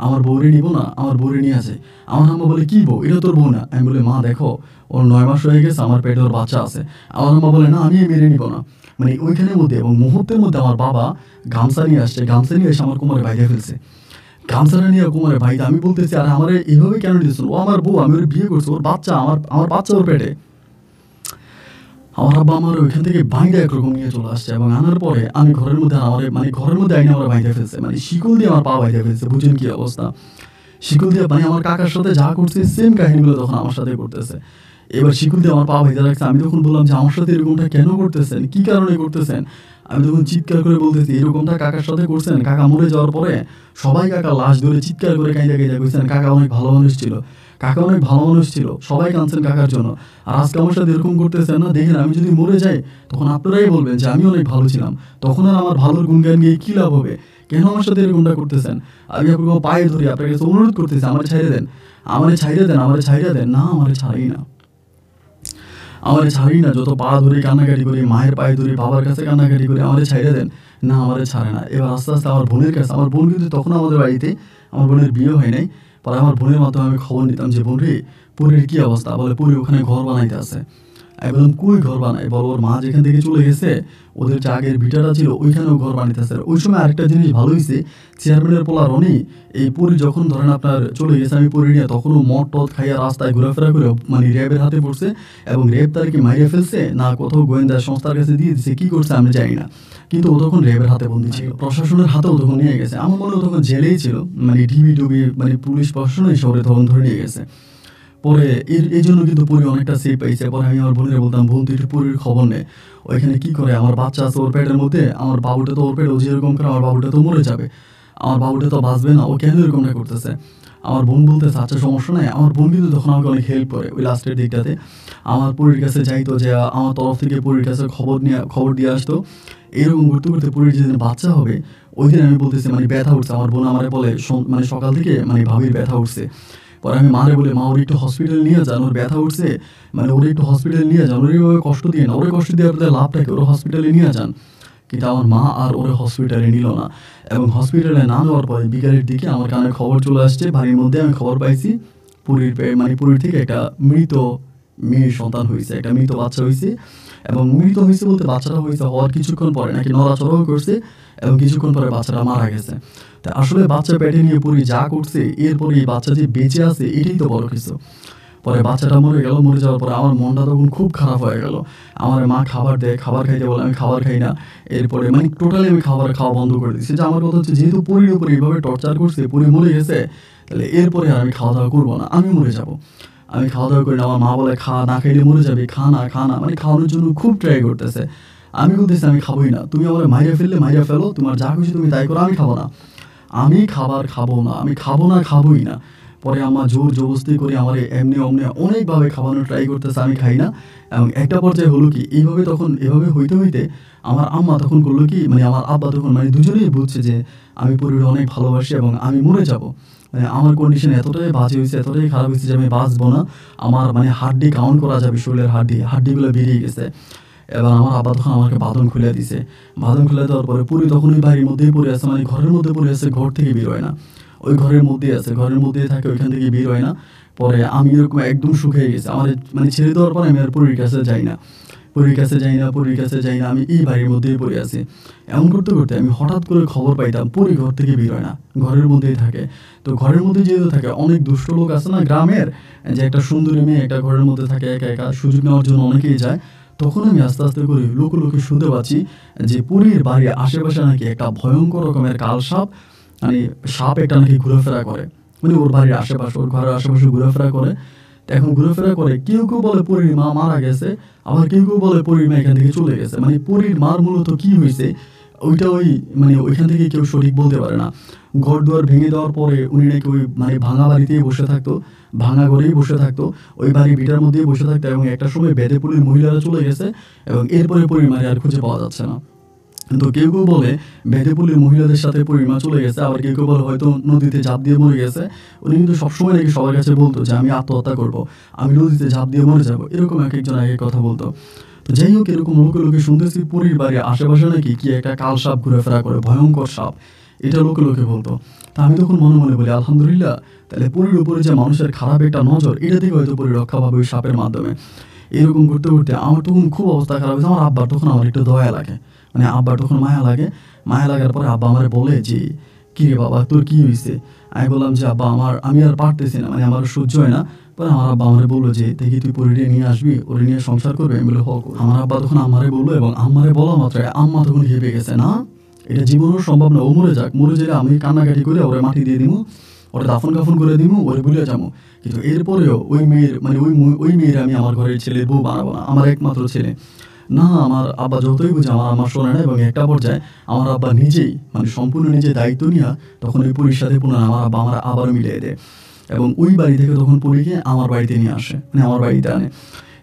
আমার বউরে নিবো না, আমার বউরে নিয়ে আসে। আমার আম্মা বলে কি বউ, এটা তোর বউ না। আমি বলি মা দেখো, ওর 9 মাস হয়ে গেছে, আমার পেটে ওর বাচ্চা আছে। আমার আম্মা বলে না, আমি মেরে নিবো না। মানে ওইখানের মধ্যে এবং মুহূর্তের মধ্যে আমার বাবা গামছা নিয়ে আসছে, গামছা নিয়ে এসে আমার কোমরে বাইরে ফেলছে, গামছাটা নিয়ে কোমরে বাইরে। আমি বলতেছি আরে আমার এইভাবে কেন দিয়েছ, ও আমার বউ, আমি ওর বিয়ে করছি, ওর বাচ্চা, আমার বাচ্চা ওর পেটে। আমার আব্বা আমার ওইখান থেকে বাইরে একরকম নিয়ে চলে আসছে, এবং আনার পরে আমি ঘরের মধ্যে আমার মানে ঘরের মধ্যে আইনে আমার বাইরে ফেলছে, মানে শিকল দিয়ে আমার পা বাইরে ফেলছে। বুঝেন কি অবস্থা, শিকল দিয়ে মানে আমার কাকার সাথে যা করছে সেম কাহিনীগুলো তখন আমার সাথে করতেছে। এবার শিকল দিয়ে আমার পা বাইরে রাখছে। আমি তখন বললাম যে আমার সাথে এরকমটা কেন করতেছেন, কি কারণে করতেছেন। আমি তখন চিৎকার করে বলতেছি এরকমটা কাকার সাথে করছেন, কাকা মরে যাওয়ার পরে সবাই কাকা লাশ ধরে চিৎকার করে কাঁদা কাঁদা কইছেন, কাকা অনেক ভালো মানুষ ছিল, কাকা অনেক ভালো মানুষ ছিল, সবাই কাঁদছেন কাকার জন্য। আর আজকে আমার সাথে এরকম করতেছেন না, দেখেন আমি যদি মরে যাই তখন আপনারাই বলবেন যে আমি অনেক ভালো ছিলাম, তখন আর আমার ভালোর গুণগান গিয়ে কী লাভ হবে, কেন আমার সাথে এরকমটা করতেছেন। আমি আপনার পায়ে ধরি, আপনার কাছে অনুরোধ করতেছি আমার ছাইড়ে দেন, আমারে ছাইড়ে দেন, আমারে ছাইড়ে দেন। না, আমারে ছাড়ি না, আমারে ছাড়ি না, যত পা ধরি কান্নাকাটি করি, মায়ের পায়ে ধরি, বাবার কাছে কান্নাকাটি করি, আমারে ছাইড়ে দেন। না, আমারে ছাড়ে না। এবার আস্তে আস্তে আমার বোনের কাছে, আমার বোন কিন্তু তখন আমাদের বাড়িতে, আমার বোনের বিয়ে হয় নাই, পরে আমার বোনের মাধ্যমে আমি খবর নিতাম যে বোন রে, পুরীর কী অবস্থা, বলে পুরী ওখানে ঘর বানাইতে আছে। আমি বললাম কই ঘর বানাই, বলো ওর মা যেখান থেকে চলে গেছে, ওদের যে আগের ভিটাটা ছিল ওইখানেও ঘর বানাইতেছে। ওই সময় আরেকটা জিনিস ভালো হয়েছে, চেয়ারম্যানের পোলা রনি এই পুরী যখন ধরেন আপনার চলে গেছে, আমি পুরী নিয়ে তখনও মদ টদ খাইয়া রাস্তায় ঘোরাফেরা করে মানে র্যাবের হাতে পড়ছে, এবং র্যাব তার কি মাইরে ফেলছে না কোথাও গোয়েন্দা সংস্থার কাছে দিয়ে দিচ্ছে, কী করছে আমি জানি না, কিন্তু ও তখন র্যাবের হাতে বন্দি ছিল, প্রশাসনের হাতেও তখন নিয়ে গেছে। আমার মনে হয় তখন জেলেই ছিল, মানে টিভি টুবি মানে পুলিশ প্রশাসন এই শহরে তখন ধরে নিয়ে গেছে। পরে এই জন্য কিন্তু পুরী অনেকটা সেফ পাইছে। পরে আমি আমার বোনের বলতাম বোন তুই একটু পুরীর খবর নে, ওইখানে কী করে, আমার বাচ্চা আছে ওর পেটের মধ্যে, আমার বাবুটা তো ওর পেটে, ও যেরকম করে আমার বাবুটা তো মরে যাবে, আমার বাবুটা তো বাঁচবে না, ও কেন এরকমটা করতেছে। আমার বোন বলতেছে আচ্ছা সমস্যা নাই। আমার বোন কিন্তু তখন আমাকে অনেক হেল্প করে ওই লাস্টের দিকটাতে, আমার পুরীর কাছে যাইতো, যে আমার তরফ থেকে পুরীর কাছে খবর দিয়ে আসতো। এরকম করতে করতে পুরীর যেদিন বাচ্চা হবে ওই দিন আমি বলতেছি মানে ব্যথা উঠছে, আমার বোন আমারে বলে মানে সকাল থেকে মানে ভাবির ব্যথা উঠছে। পরে আমি মারে বলি মা ওর একটু হসপিটাল নিয়ে যান, ওর ব্যথা উঠছে, মানে ওর একটু হসপিটাল নিয়ে যান, ওর এইভাবে কষ্ট দিয়ে না, ওরে কষ্ট দিয়ে আপনাদের লাভটাকে, ওর হসপিটালে নিয়ে যান। কিন্তু আমার মা আর ওরে হসপিটালে নিল না, এবং হসপিটালে না নেওয়ার পরে বিকালের দিকে আমার কানে খবর চলে আসছে, বাড়ির মধ্যে আমি খবর পাইছি পুরীর থেকে একটা মৃত মেয়ের সন্তান হয়েছে, একটা মৃত বাচ্চা হয়েছে। এবং মৃত হয়েছে বলতে বাচ্চাটা হয়েছে হওয়ার কিছুক্ষণ পরে নাকি নড়াচড়াও করছে, এবং কিছুক্ষণ পরে বাচ্চাটা মারা গেছে। তা আসলে বাচ্চা পেটে নিয়ে পুরী যা করছে, এরপরে এই বাচ্চা যে বেঁচে আছে এটাই তো বড় কিছু। পরে বাচ্চাটা মরে গেল, মরে যাওয়ার পরে আমার মনটা তখন খুব খারাপ হয়ে গেল। আমার মা খাবার দেয়, খাবার খাইতে বলে, আমি খাবার খাই না। এরপরে মানে টোটালি আমি খাবার খাওয়া বন্ধ করে দিচ্ছি। যে আমার কথা হচ্ছে যেহেতু পুরীর উপরে এইভাবে টর্চার করছে, পুরী মরে গেছে, তাহলে এরপরে আর আমি খাওয়া দাওয়া করবো না, আমি মরে যাব। আমি খাওয়া দাওয়া করি না। আমার মা বলে খা, না খাইলে মরে যাবে, খা না খা না, মানে খাওয়ানোর জন্য খুব ট্রাই করতেছে। আমি বলতেছি আমি খাবোই না, তুমি আমার মাইরে ফেললে মাইরে ফেলো, তোমার যা খুশি তুমি তাই করো, আমি খাবো না, আমি খাবার খাবো না, আমি খাবো না, খাবোই না। পরে আমার জোর জবরদস্তি করে আমার এমনি অমনি অনেকভাবে খাওয়ানোর ট্রাই করতেছে, আমি খাই না। এবং একটা পর্যায়ে হলো কি, এভাবে হইতে হইতে আমার আম্মা তখন করলো কি, মানে আমার আব্বা তখন মানে দুজনেই বুঝছে যে আমি পরিবারে অনেক ভালোবাসি এবং আমি মরে যাব। মানে আমার কন্ডিশন এতটাই বাজে হয়েছে, এতটাই খারাপ হয়েছে যে আমি বাঁচবো না। আমার মানে হাড্ডি কাউন্ট করা যাবে, শরীরের হাড্ডিগুলো বেরিয়ে গেছে। এবার আমার আব্বা তখন আমাকে বাঁধন খুলে দিছে। বাঁধন খুলে দেওয়ার পরে পুরী তখন ওই বাড়ির মধ্যেই পড়ে আছে, মানে ঘরের মধ্যে পড়ে আছে, ঘর থেকে বের হয় না, ওই ঘরের মধ্যেই আছে, ঘরের মধ্যেই থাকে, ওইখান থেকে বের হয় না। পরে আমি এরকম একদম শুকিয়ে গেছি, আমার মানে ছেড়ে দেওয়ার পরে আমি আর পুরীর কাছে যাই না, আমি এই বাড়ির মধ্যেই পড়ে আছি। এমন করতে করতে আমি হঠাৎ করে খবর পাইতাম পুরী ঘর থেকে বের হয় না, ঘরের মধ্যেই থাকে। তো ঘরের মধ্যে যেহেতু থাকে, অনেক দুষ্ট লোক আছে না গ্রামের, যে একটা সুন্দরী মেয়ে একটা ঘরের মধ্যে থাকে একা একা, সুযোগ নেওয়ার জন্য অনেকেই যায়। তখন আমি আস্তে আস্তে করে লোকে শুনতে পাচ্ছি যে পুরীর বাড়ির আশেপাশে নাকি একটা ভয়ঙ্কর রকমের কাল সাপ, মানে সাপ একটা নাকি ঘোরাফেরা করে, মানে ওর বাড়ির আশেপাশে, ওর ঘরের আশেপাশে ঘোরাফেরা করে। এখন ঘোরাফেরা করে, কেউ কেউ বলে পরীর মা মারা গেছে, আবার কেউ কেউ বলে পরীর মা এখান থেকে চলে গেছে। মানে পরীর মার মূলত কি হয়েছে, ওইটা ওই মানে ওইখান থেকে কেউ সঠিক বলতে পারে না। ঘর দুয়ার ভেঙে দেওয়ার পরে উনি নাকি ওই মানে ভাঙা বাড়িতেই বসে থাকতো, ভাঙা ঘরেই বসে থাকতো, ওই বাড়ির ভিটার মধ্যেই বসে থাকতো, এবং একটা সময় বেদেপুলির মহিলারা চলে গেছে এবং এরপরে পরিমারে আর খুঁজে পাওয়া যাচ্ছে না। তো কেউ কেউ বলে বেদেপুলির মহিলাদের সাথে পরিমা চলে গেছে, আবার কেউ কেউ বলে হয়তো নদীতে ঝাঁপ দিয়ে মরে গেছে। উনি কিন্তু সবসময় নাকি সবার কাছে বলতো যে আমি আত্মহত্যা করবো, আমি নদীতে ঝাঁপ দিয়ে মরে যাবো, এরকম এক একজন এক এক কথা বলতো। তো যাই হোক, এরকম লোকে লোকে শুনতেছি পুরীর বাড়ির আশেপাশে নাকি কি একটা কাল সাপ ঘুরেফেরা করে, ভয়ঙ্কর সাপ, এটা লোকে লোকে বলতো। তা আমি তখন মনে মনে বলি আলহামদুলিল্লাহ, তাহলে পুরীর উপরে যে মানুষের খারাপ একটা নজর, এটা থেকে হয়তো পুরী রক্ষা পাবে ওই সাপের মাধ্যমে। এরকম করতে করতে আমার তখন খুব অবস্থা খারাপ হয়েছে। আমার আব্বার তখন আমার একটু দয়া লাগে, মানে আব্বার তখন মায়া লাগে। মায়া লাগার পরে আব্বা আমার বলে যে কী রে বাবা তোর কী হয়েছে? আমি বললাম যে আব্বা আমি আর পারতেছি না, মানে আমার সহ্য হয় না। পরে আমার আব্বা আমারে বললো যে দেখি তুই পরিরে নিয়ে আসবি, ওরে নিয়ে সংসার করবে। আমি বলে হোক। আমার আব্বা তখন আমারে বললো, এবং আমারে বলা মাত্র আম্মা তখন ঘেপে গেছে, না এটা জীবনেও সম্ভব না, ও মরে যাক, মরে গেলে আমি কান্নাকাটি করে ওরে মাটি দিয়ে দিব, ওরে দাফন কাফন করে দিব, ওরে ভুলে যাবো। কিন্তু এরপরেও ওই মেয়ের মানে ওই মেয়ের আমি আমার ঘরের ছেলে বউ বানাবো না, আমার একমাত্র ছেলে। না, আমার আব্বা যতই বুঝে আমার শোনে না। এবং একটা পর্যায়ে আমার আব্বা নিজেই মানে সম্পূর্ণ নিজে দায়িত্ব নিয়ে তখন ওই পুরীর সাথে পুনরায় আমার আব্বা আমার আবারও মিলিয়ে দেয়, এবং ওই বাড়ি থেকে তখন পুরীকে আমার বাড়িতে নিয়ে আসে, মানে আমার বাড়িতে আনে।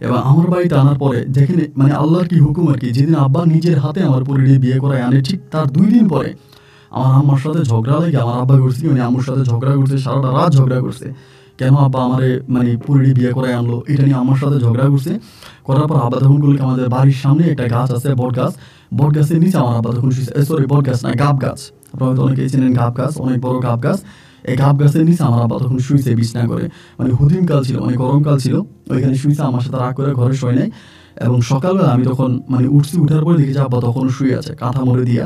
এবং আমার বাড়িতে আনার পরে যেখানে মানে আল্লাহর কি হুকুম আর কি, যেদিন আব্বা নিজের হাতে আমার পুরীকে বিয়ে করায় আনে, ঠিক তার 2 দিন পরে আমার আম্মার সাথে ঝগড়া লাগে। আমার আব্বা করছে মানে আম্মুর সাথে ঝগড়া করছে, সারাটা রাত ঝগড়া করছে, কেন আব্বা আমারে মানে পুরীটি বিয়ে করে আনলো, এটা নিয়ে আমার সাথে ঝগড়া করছে। করার পর আব্বা তখন বললো আমাদের বাড়ির সামনে একটা গাছ আছে, বট গাছ, বট গাছের নিচে আমার আব্বা তখন সরি বট গাছ না, গাব গাছ, আপনারা হয়তো অনেকেই চেনেন গাব গাছ, অনেক বড় গাব গাছ। এই গাব গাছের নিচে আমার আব্বা তখন শুয়েছে বিছনা করে, মানে হুদিনকাল ছিল, মানে গরমকাল ছিল, ওইখানে শুয়েছে, আমার সাথে রাগ করে ঘরে শোয় নাই। এবং সকালবেলা আমি তখন মানে উঠার পরে দেখি যে আব্বা তখন শুয়ে আছে কাঁথা মরে দিয়া।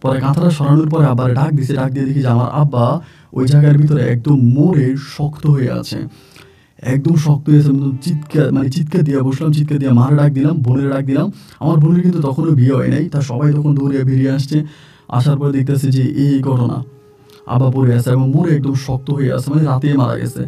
পরে কাঁথাটা সরানোর পরে আবার ডাক দিয়ে দেখি যে আমার আব্বা ওই জায়গার ভিতরে একদম মরে শক্ত হয়ে আছে, একদম শক্ত হয়ে আছে। চিৎকার দিয়ে বসলাম, চিৎকার দিয়ে মারে ডাক দিলাম, বোনের ডাক দিলাম। আমার বোনের কিন্তু তখনও বিয়ে হয় নাই, তা সবাই তখন দৌড়ে বেরিয়ে আসছে। আসার পরে দেখতেছে যে এই ঘটনা, আব্বা পড়ে আছে এবং মরে একদম শক্ত হয়ে আছে, মানে রাতে মারা গেছে।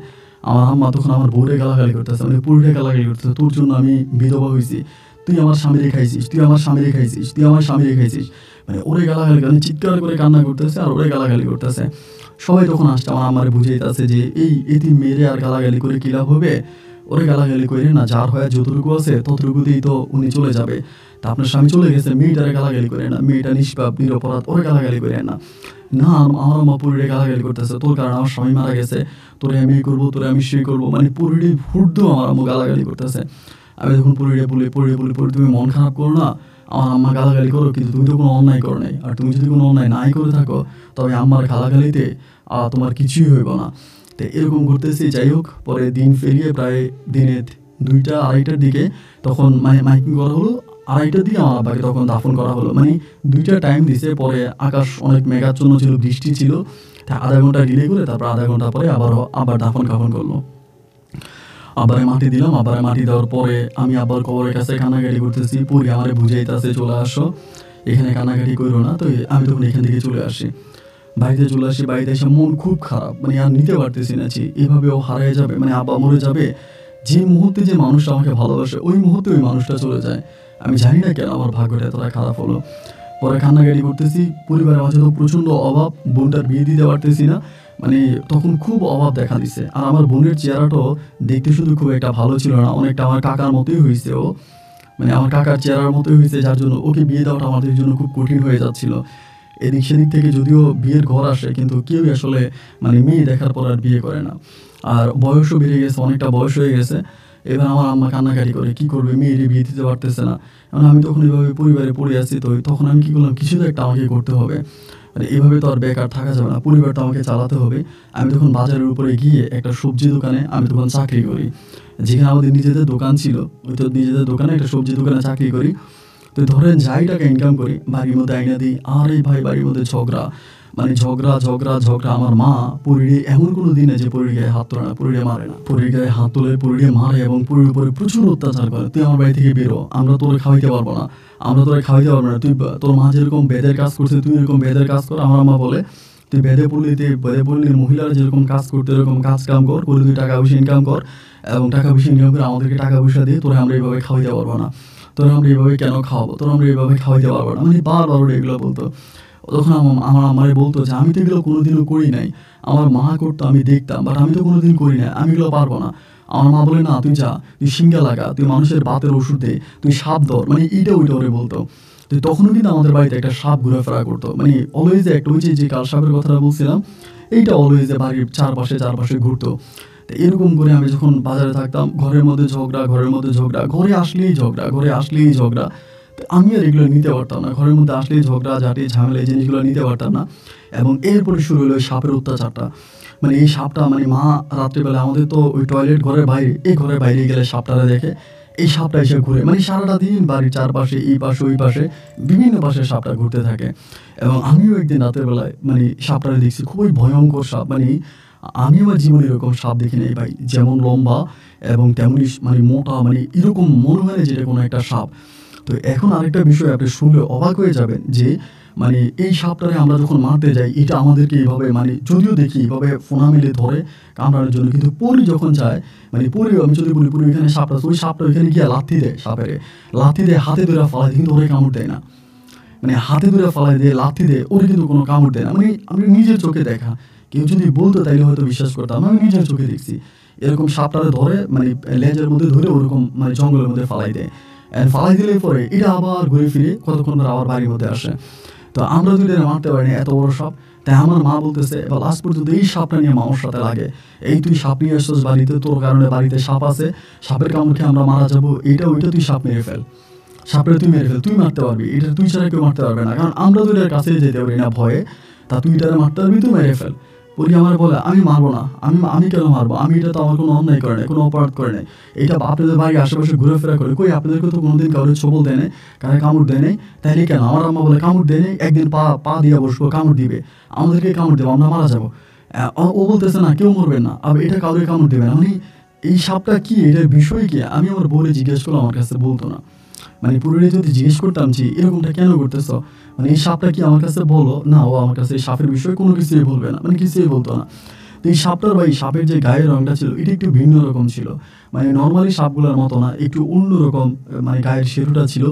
আমার আম্মা তখন আমার বউরে গালাগালি করতেছে, মানে পুরুষে গালাগালি করতেছে, তোর জন্য আমি বিধবা হয়েছি, তুই আমার স্বামীরে খাইছিস, তুই আমার স্বামীরে খাইছিস, তুই আমার স্বামীরে খাইছিস, মানে ওরে গালাগালি করে চিৎকার করে কান্না করতেছে আর ওরে গালাগালি করতেছে। সবাই তখন আসছে, আমার আমারে বুঝাইতেছে যে এই এটি মেরে আর গালাগালি করে কী লাভ হবে, ওরে গালাগালি করে না, যার হয় যতটুকু আছে ততটুকুতেই তো উনি চলে যাবে। তা আপনার স্বামী চলে গেছে, মেয়েটারে গালাগালি করে না, মেয়েটা নিষ্পাপ নিরপরাধ, ওরে গালাগালি করে না। না, আমার মা পুরীরে গালাগালি করতেছে, তোর কারণে আমার স্বামী মারা গেছে, তোরে আমি করবো, তোরে আমি সেই করবো, মানে পুরীরে ফুর্দ আমার আম্মু গালাগালি করতেছে। আমি তখন পুরীরে বলি তুমি মন খারাপ করো না, আমার আম্মা গালাগালি করো, কিন্তু তুমি তো কোনো অন্যায় করো নাই, আর তুমি যদি কোনো অন্যায় নাই করে থাকো তবে আম্মার গালাগালিতে তোমার কিছুই হইব না। তো এরকম করতেছি। যাই হোক, পরে দিন ফেরিয়ে প্রায় দিনে 2টা 2:30টার দিকে তখন মাইকিং করা হলো, 2:30টার দিকে আমার আব্বাকে তখন দাফন করা হলো, মানে 2টা টাইম দিছে। পরে আকাশ অনেক মেঘাচ্ছন্ন ছিল, বৃষ্টি ছিল, তা আধা ঘন্টা ডিলে করে তারপর আধা ঘন্টা পরে আবার দাফন কাফন করলো। আবার মাটি দিলাম, আবার মাটি দেওয়ার পরে আমি আবার কবরের কাছে কান্নাকাটি করতেছি, পুরি আমারে বুঝাইতেছে চলে আসো, এখানে কান্নাকাটি করো না। তো আমি তখন এখান থেকে চলে আসি, বাড়িতে চলে আসি। বাড়িতে এসে মন খুব খারাপ, মানে আর নিতে পারতেছি না যে এভাবেও হারিয়ে যাবে, মানে আব্বা মরে যাবে। যে মুহূর্তে যে মানুষটা আমাকে ভালোবাসে ওই মুহূর্তে ওই মানুষটা চলে যায়। আমি জানি না কেন আমার ভাগ্যটা এতটা খারাপ হলো। পরে কান্নাকাটি করতেছি, পরিবারের মাঝে তো প্রচণ্ড অভাব, বোনটার বিয়ে দিতে পারতেছি না, মানে তখন খুব অভাব দেখা দিছে। আর আমার বোনের চেহারাটাও দেখতে শুধু খুব একটা ভালো ছিল না, অনেকটা আমার কাকার মতোই হয়েছে ও, মানে আমার কাকার চেহারার মতোই হয়েছে, যার জন্য ওকে বিয়ে দেওয়াটা আমাদের জন্য খুব কঠিন হয়ে যাচ্ছিল। এদিক সেদিক থেকে যদিও বিয়ের ঘর আসে, কিন্তু কেউই আসলে মানে মেয়ে দেখার পর আর বিয়ে করে না। আর বয়সও বেড়ে গেছে, অনেকটা বয়স হয়ে গেছে। এবার আমার আম্মা কান্নাকাটি করে, কী করবে, মেয়ের বিয়ে দিতে পারতেছে না। কারণ আমি তখন এভাবে পরিবারে পড়ে আছি, তো তখন আমি কী করলাম, কিছু তো একটা আমাকে করতে হবে, মানে এভাবে তো আর বেকার থাকা যাবে না, পরিবারটা আমাকে চালাতে হবে। আমি তখন বাজারের উপরে গিয়ে একটা সবজি দোকানে আমি তখন চাকরি করি, যেখানে আমাদের নিজেদের দোকান ছিল, ওই তো নিজেদের দোকানে একটা সবজি দোকানে চাকরি করি। তো ধরেন যাই টাকা ইনকাম করি বাড়ির মধ্যে আইনা দিই, আর এই ভাই বাড়ির মধ্যে ঝগড়া, মানে ঝগড়া। আমার মা পরিরে এমন কোনো দিনে যে পরির গায়ে হাত তোলে না, পরিরে মারে না, পরির গায়ে হাত তোলে, পরিরে মারে এবং পরির উপরে প্রচুর অত্যাচার করে। তুই আমার বাড়ি থেকে বেরো, আমরা তোরে খাওয়াইতে পারবো না, তুই তোর মা যেরকম বেদের কাজ করছে তুই এরকম বেদের কাজ কর। আমার মা বলে তুই বেদে পড়লি মহিলারা যেরকম কাজ করতে এরকম কাজ কাম কর, তুই টাকা পয়সা ইনকাম কর, এবং টাকা পয়সা ইনকাম করে আমাদেরকে টাকা পয়সা দিয়ে তোরা আমরা এইভাবে খাওয়াইতে পারবো না। তোরা আমরা এইভাবে কেন খাওয়াবো, তোরা আমরা এইভাবে খাওয়াইতে পারবো না, মানে বারবার ওরা এগুলো বলতো। তখন আমার আমারে বলতো যে আমি তো এগুলো কোনোদিনও করি নাই, আমার মা করতো আমি দেখতাম, বাট আমি তো কোনোদিন করি নাই, আমি এগুলো পারবো না। আমার মা বলে না তুই যা, তুই সিঙ্গা লাগা, তুই মানুষের বাতের ওষুধ দে, তুই সাপ ধর, মানে এইটা ওইটা ওরে বলতো। তো তখনও কিন্তু আমাদের বাড়িতে একটা সাপ ঘোরাফেরা করতো, মানে অলওয়েজ একটা ওই যে কাল সাপের কথাটা বলছিলাম, এইটা অলওয়েজ বাড়ির চারপাশে ঘুরতো। তো এরকম করে আমি যখন বাজারে থাকতাম, ঘরের মধ্যে ঝগড়া, ঘরে আসলেই ঝগড়া। তো আমি আর এগুলো নিতে পারতাম না, ঘরের মধ্যে আসলেই ঝগড়া ঝাঁটি ঝামেলা, এই জিনিসগুলো নিতে পারতাম না। এবং এরপরে শুরু হলো ওই সাপের অত্যাচারটা। মানে এই সাপটা, মানে মা রাত্রিবেলা আমাদের তো ওই টয়লেট ঘরের বাইরে, এই ঘরের বাইরে গেলে সাপটারা দেখে, এই সাপটা এসে ঘুরে, মানে সারাটা দিন বাড়ির চারপাশে এই পাশে ওই পাশে বিভিন্ন পাশে সাপটা ঘুরতে থাকে। এবং আমিও একদিন রাতের বেলায় মানে সাপটারে দেখছি, খুবই ভয়ঙ্কর সাপ, মানে আমি আমার জীবনে এরকম সাপ দেখি নাই ভাই, যেমন লম্বা এবং তেমনই মানে মোটা, মানে এরকম মনে হয় না যেটা কোনো একটা সাপ। তো এখন আরেকটা বিষয় আপনি শুনলে অবাক হয়ে যাবেন যে মানে এই সাপটারে আমরা যখন মারতে যাই, এটা আমাদেরকে এইভাবে, মানে যদিও দেখি এইভাবে ফোনা মেলে ধরে কামড়ানোর জন্য, কিন্তু পরি যখন যায়, মানে পরি, আমি যদি বলি পরি ওইখানে সাপটা, ওই সাপটা ওইখানে গিয়ে লাথি দেয়, সাপের লাথি দেয়, হাতে ধরে ফালাই, কিন্তু ওরে কামড় দেয় না। মানে হাতে ধরে ফালাই দিয়ে লাথি দেয়, ওরে কিন্তু কোনো কামড় দেয় না। মানে আমি নিজের চোখে দেখা, কেউ যদি বলতো তাইলে হয়তো বিশ্বাস করতাম, আমি নিজের চোখে দেখছি এরকম সাপটারে ধরে, মানে লেজের মধ্যে ধরে ওরকম মানে জঙ্গলের মধ্যে ফালাই দেয়। ফালাই দিলে পরে এটা আবার ঘুরে ফিরে কতক্ষণ পর আবার বাড়ির মধ্যে আসে। তো আমরা যদি মারতে পারি না এত বড় সাপ, তাই আমার মা বলতেছে এবার লাস্ট পর্যন্ত এই সাপটা নিয়ে মামার সাথে লাগে, এই তুই সাপ নিয়ে আসছিস বাড়িতে, তোর কারণে বাড়িতে সাপ আছে, সাপের কামড় খেয়ে আমরা মারা যাবো, এইটা ওইটা তুই সাপ মেরে ফেল, সাপটা তুই মেরে ফেল, তুই মারতে পারবি, এটা তুই ছাড়া কেউ মারতে পারবে না, কারণ আমরা তো এটার কাছে যেতে পারি না ভয়ে, তা তুই এটারে মারতে পারবি, তুই মেরে ফেল। পরি আমার বলে আমি মারবো না, আমি কেন মারবো, আমি এটা তো আমার কোনো অন্যায় করে নাই, কোনো অপরাধ করে নাই, এটা আপনাদের বাড়ির আশেপাশে ঘুরেফেরা করে, কই আপনাদেরকে তো কোনোদিন কারোর ছবল দেয় নাই, কারে কামড় দেয় নাই, তাইলে কেন? আমার আম্মা বলে কামড় দেয় নাই, একদিন পা দিয়ে বসবো, কামড় দিবে, আমাদেরকে কামড় দেবো, আমরা মারা যাবো। ও বলতেছে না কেউ মরবে না, আবার এটা কাউকে কামড় দেবে না, মানে এই সাপটা কি, এটার বিষয় কি? আমি আমার বউরে জিজ্ঞেস করলাম, আমার কাছে বলতো না। মানে পুরোটাই যদি জিজ্ঞেস করতাম যে এরকমটা কেন করতেছ, মানে এই সাপটা কি আমার কাছে বলো না, ও আমার কাছে এই সাপের বিষয়ে কোনো কিছুই বলবে না, মানে কিছুই বলতো না। তো এই সাপটার বা এই সাপের যে গায়ের রঙটা ছিল, এটা একটু ভিন্ন রকম ছিল, মানে নর্মালি সাপগুলোর মতো না, একটু অন্যরকম, মানে গায়ের শেরুটা ছিল।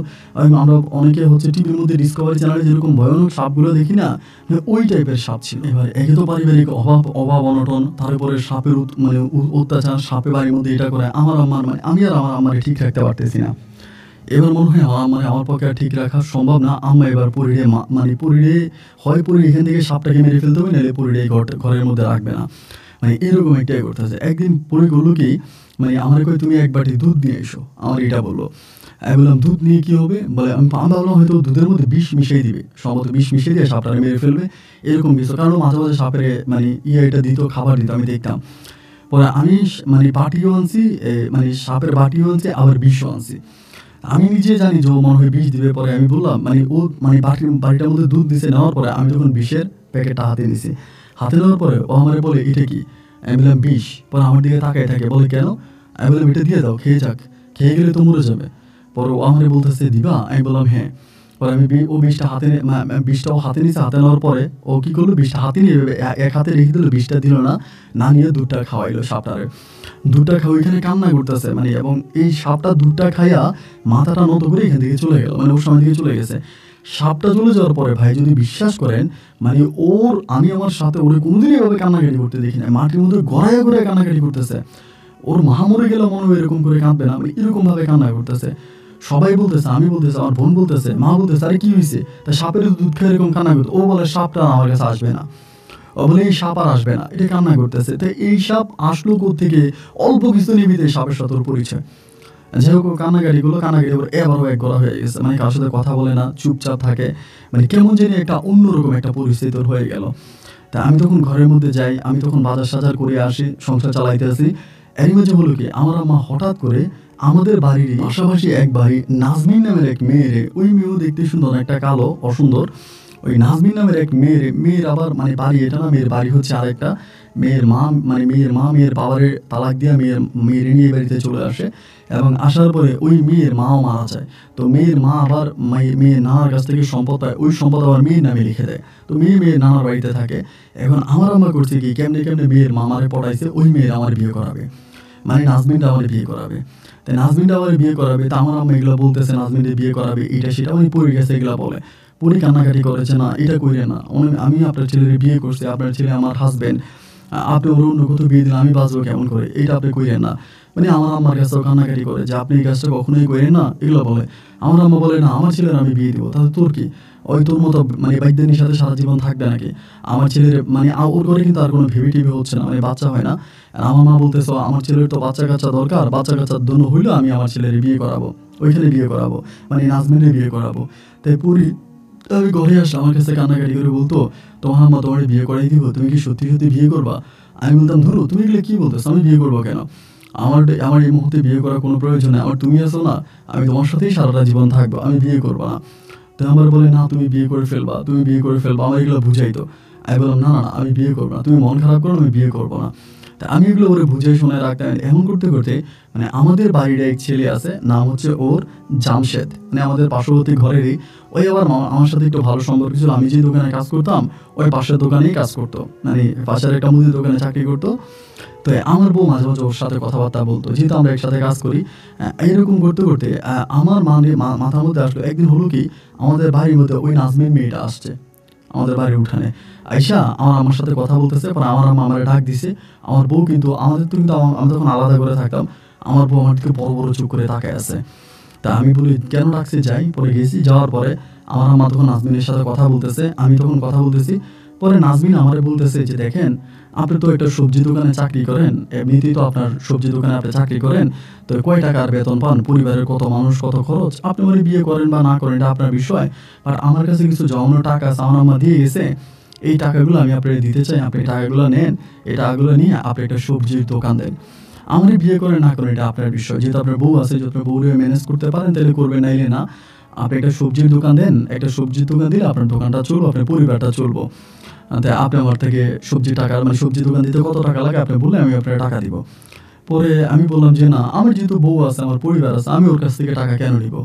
আমরা অনেকে হচ্ছে টিভির মধ্যে ডিসকভারি চ্যানেলে যেরকম ভয়ানক সাপগুলো দেখি না, মানে ওই টাইপের সাপ ছিল। এবার একে তো পারিবারিক অভাব অনটন, তারপরে সাপের মানে অত্যাচার, সাপে বাড়ির মধ্যে এটা করে, আমার আম্মার, মানে আমি আর আমার আম্মারে ঠিক রাখতে পারতেছি না। এবার মনে হয় মানে আমার পক্ষে আর ঠিক রাখা সম্ভব না। আম্মা এবার পরিরে মানে পরিরে হয় পরি এখান থেকে সাপটাকে মেরে ফেলতে হবে, নাহলে পরিরে ঘরের মধ্যে রাখবে না, মানে এরকম একটাই করতেছে। একদিন পরি করলো কি, মানে আমার কই তুমি এক বাটি দুধ নিয়ে এসো, আমার এটা বললো। আমি বললাম দুধ নিয়ে কী হবে, বলে আমি ভাবলাম হয়তো দুধের মধ্যে বিষ মিশিয়ে দিবে, সম্ভবত বিষ মিশিয়ে দিয়ে সাপটাকে মেরে ফেলবে, এরকম কিছু, কারণ মাঝে মাঝে সাপের মানে এটা দিত, খাবার দিত, আমি দেখতাম। পরে আমি মানে বাটিও আনছি, মানে সাপের বাটিও আনছি, আবার বিষও আনছি। আমি নিজে জানি যে ও মনে হয় বিষ দিবে। পরে আমি বললাম, মানে ও মানে বাড়িটার মধ্যে দুধ দিছে, নেওয়ার পরে আমি যখন বিষের প্যাকেটটা হাতে নিছি, হাতে নেওয়ার পরে ও আমার বলে এটা কি, আমি বললাম বিষ। পরে আমার দিকে তাকাই থাকে, বলে কেন? আমি বললাম এটা দিয়ে দাও, খেয়ে যাক, খেয়ে গেলে তো মরে যাবে। পরে ও আমার বলতেছে দিবা? আমি বললাম হ্যাঁ। পরে আমি ও বিষটাও হাতে নিয়েছে, হাতে নেওয়ার পরে ও কী করলো, বিষটা হাতে নিয়ে এক হাতে রেখে দিল, বিষটা দিল না, না নিয়ে দুধটা খাওয়াইলো সাপটারে। দুধটা খাওয়া ওইখানে কান্না করতেছে, মানে এবং এই সাপটা দুধটা খাইয়া মাথাটা নত করে এখান থেকে চলে গেল, মানে ওর সামনে থেকে চলে গেছে। সাপটা চলে যাওয়ার পরে ভাই যদি বিশ্বাস করেন, মানে আমি আমার সাথে ওরে কোনোদিনই এভাবে কান্নাকাটি করতে দেখি না, মাটির মধ্যে গড়ায় গড়ায় কান্নাকাটি করতেছে। ওর মা মরে গেলে মনে হয় এরকম করে কাঁদবে না, মানে এরকমভাবে কান্না করতেছে। সবাই বলতেছে, আমি বলতেছে, আমার বোন বলতেছে, মা বলতেছে আরে কি হয়েছে, তা সাপের দুধ খেয়ে এরকম কান্না করতে। ও বলে সাপটা আমার কাছে আসবে না, ও বলে এই সাপ আর আসবে না, এটা কান্না করতেছে। তো এই সাপ আসলো কোত্থেকে, অল্প কিছু নিমিতে সাপের সাথে ওর পরিচয়। যাই হোক কান্নাকাটি এবারও এক গলা হয়ে গেছে, মানে কারোর সাথে কথা বলে না, চুপচাপ থাকে, মানে কেমন জানি একটা অন্যরকম একটা পরিস্থিতি ওর হয়ে গেল। তা আমি তখন ঘরের মধ্যে যাই, আমি তখন বাজার সাজার করে আসি, সংসার চালাইতে আসি। এরই মাঝে হলো কি, আমার আম্মা হঠাৎ করে আমাদের বাড়ির পাশাপাশি এক বাড়ি নাজমিন নামের এক মেয়েরে, ওই মেয়েও দেখতে সুন্দর, একটা কালো অসুন্দর, ওই নাজমিন নামের এক মেয়ের আবার মানে বাড়ি এটা না, মেয়ের বাড়ি হচ্ছে আরেকটা। মেয়ের মা মেয়ের বাবারে তালাক দিয়ে মেয়ের নিয়ে বাড়িতে চলে আসে, এবং আসার পরে ওই মেয়ের মাও মারা যায়। তো মেয়ের মা আবার মেয়ের নানার কাছ থেকে সম্পদ পায়, ওই সম্পদ আবার মেয়ের নামে লিখে দেয়। তো মেয়ের নানার বাড়িতে থাকে। এখন আমার আম্মা করছে কি, কেমনে মেয়ের মামারে পড়াইছে, ওই মেয়ের আমার বিয়ে করাবে, মানে নাজমিনটা আমার বিয়ে করাবে। তাই নাজমিনটা আবার বিয়ে করাবে, তা আমার আম্মা এগুলো বলতেছে নাজমিনকে বিয়ে করাবে, এটা সেটা উনি পড়ে গেছে এগুলা বলে। পরি কান্নাকাটি করেছে, না এটা কইরে না, আমি আপনার ছেলের বিয়ে করছি, আপনার ছেলে আমার হাজবেন্ড, আপনি ওর অন্য কোথাও বিয়ে দিলে আমি বাঁচবো কেমন করে, এটা আপনি কইরেন না। মানে আমার আম্মার কাছেও কান্নাকাটি করে যে আপনি এই কাজটা কখনোই করেন না, এগুলো বলে। আমার আম্মা বলে, না আমার ছেলের আমি বিয়ে দিব, তাহলে তোর কি, ওই তোর মতো মানে বাইদ্যানির সাথে সারা জীবন থাকবে নাকি? আমার ছেলের মানে ওর ঘরে কিন্তু আর কোনো ভেবে টিভি হচ্ছে না, মানে বাচ্চা হয় না। আর আমার মা বলতেছে আমার ছেলের তো বাচ্চা কাচ্চা দরকার, বাচ্চা কাচ্চার জন্য হইলেও আমি আমার ছেলের বিয়ে করাবো, ওইখানে বিয়ে করাবো, মানে নাজমিনের বিয়ে করাবো। তাই পুরি আমি ঘরে আসলে আমার কাছে কান্নাকাটি করে বলতো, তোমার আম্মা তোমার বিয়ে করাই দিব, তুমি কি সত্যি সত্যি বিয়ে করবা? আমি বলতাম, ধরো তুমি এগুলো কী বলতেছো, আমি বিয়ে করবো কেন? আমার এই মুহূর্তে বিয়ে করার কোনো প্রয়োজন নেই, আমার তুমি আছো না, আমি তোমার সাথেই সারাটা জীবন থাকবো, আমি বিয়ে করবো না। তো আমার বলে, না তুমি বিয়ে করে ফেলবা, তুমি বিয়ে করে ফেলবা, আমার এগুলো বুঝাই তো। আমি বললাম, না না না আমি বিয়ে করবো না, তুমি মন খারাপ করো, আমি বিয়ে করবো না। তা আমি এগুলো ওরে বুঝিয়ে শোনায় রাখতাম। এমন করতে করতে মানে আমাদের বাড়ির এক ছেলে আছে, নাম হচ্ছে ওর জামশেদ, মানে আমাদের পার্শ্ববর্তী ঘরেরই। ওই আবার আমার সাথে একটু ভালো সম্পর্ক ছিল, আমি যে দোকানে কাজ করতাম ওই পাশের দোকানেই কাজ করতো, মানে পাশের একটা মুদির দোকানে চাকরি করতো। তো আমার বউ মাঝে মাঝে ওর সাথে কথাবার্তা বলতো, যেহেতু আমরা একসাথে কাজ করি। এরকম করতে করতে আমার মাথার মধ্যে আসলো, একদিন হলো কি আমাদের বাড়ির মধ্যে ওই নাজমিন মেয়েটা আসছে আমাদের বাড়ির উঠানে। আইসা আমার সাথে কথা বলতেছে, পরে আমার আম্মা আমার ডাক দিছে। আমার বউ কিন্তু আমাদের তো কিন্তু আমি তখন আলাদা করে থাকতাম, আমার বউ আমার দিকে বড় বড় চোখ করে তাকায় আছে। তা আমি বলি কেন ডাকছে, যাই। পরে গেছি, যাওয়ার পরে আমার আম্মা তখন নাজমিনের সাথে কথা বলতেছে, আমি তখন কথা বলতেছি। পরে নাজমিন আমারে বলতেছে যে দেখেন, আপনি তো একটা সবজি দোকানে চাকরি করেন, এমনিতেই তো আপনার সবজি দোকানে আপনি চাকরি করেন, তো কয় টাকার বেতন পান, পরিবারের কত মানুষ, কত খরচ, আপনি মানে বিয়ে করেন বা না করেন এটা আপনার বিষয়। বাট আমার কাছে কিছু জমানো টাকা আছে, আমার আম্মা দিয়ে গেছে, এই টাকাগুলো আমি আপনাকে দিতে চাই, আপনি এই টাকাগুলো নেন, এই টাকাগুলো নিয়ে আপনি একটা সবজির দোকান দেন। আমার বিয়ে করে না করেন এটা আপনার বিষয়, যেহেতু আপনার বউ আছে, যদি আপনার বউরে ম্যানেজ করতে পারেন তাহলে করবেন, নাইলে না। আপনি একটা সবজির দোকান দেন, একটা সবজির দোকান দিলে আপনার দোকানটা চলবো, আপনার পরিবারটা চলবো। তাই আপনি আমার থেকে সবজি টাকা মানে সবজি দোকান দিতে কত টাকা লাগে আপনি বললে আমি আপনার টাকা দিব। পরে আমি বললাম যে না, আমার যেহেতু বউ আছে, আমার পরিবার আছে, আমি ওর কাছ থেকে টাকা কেন নিব?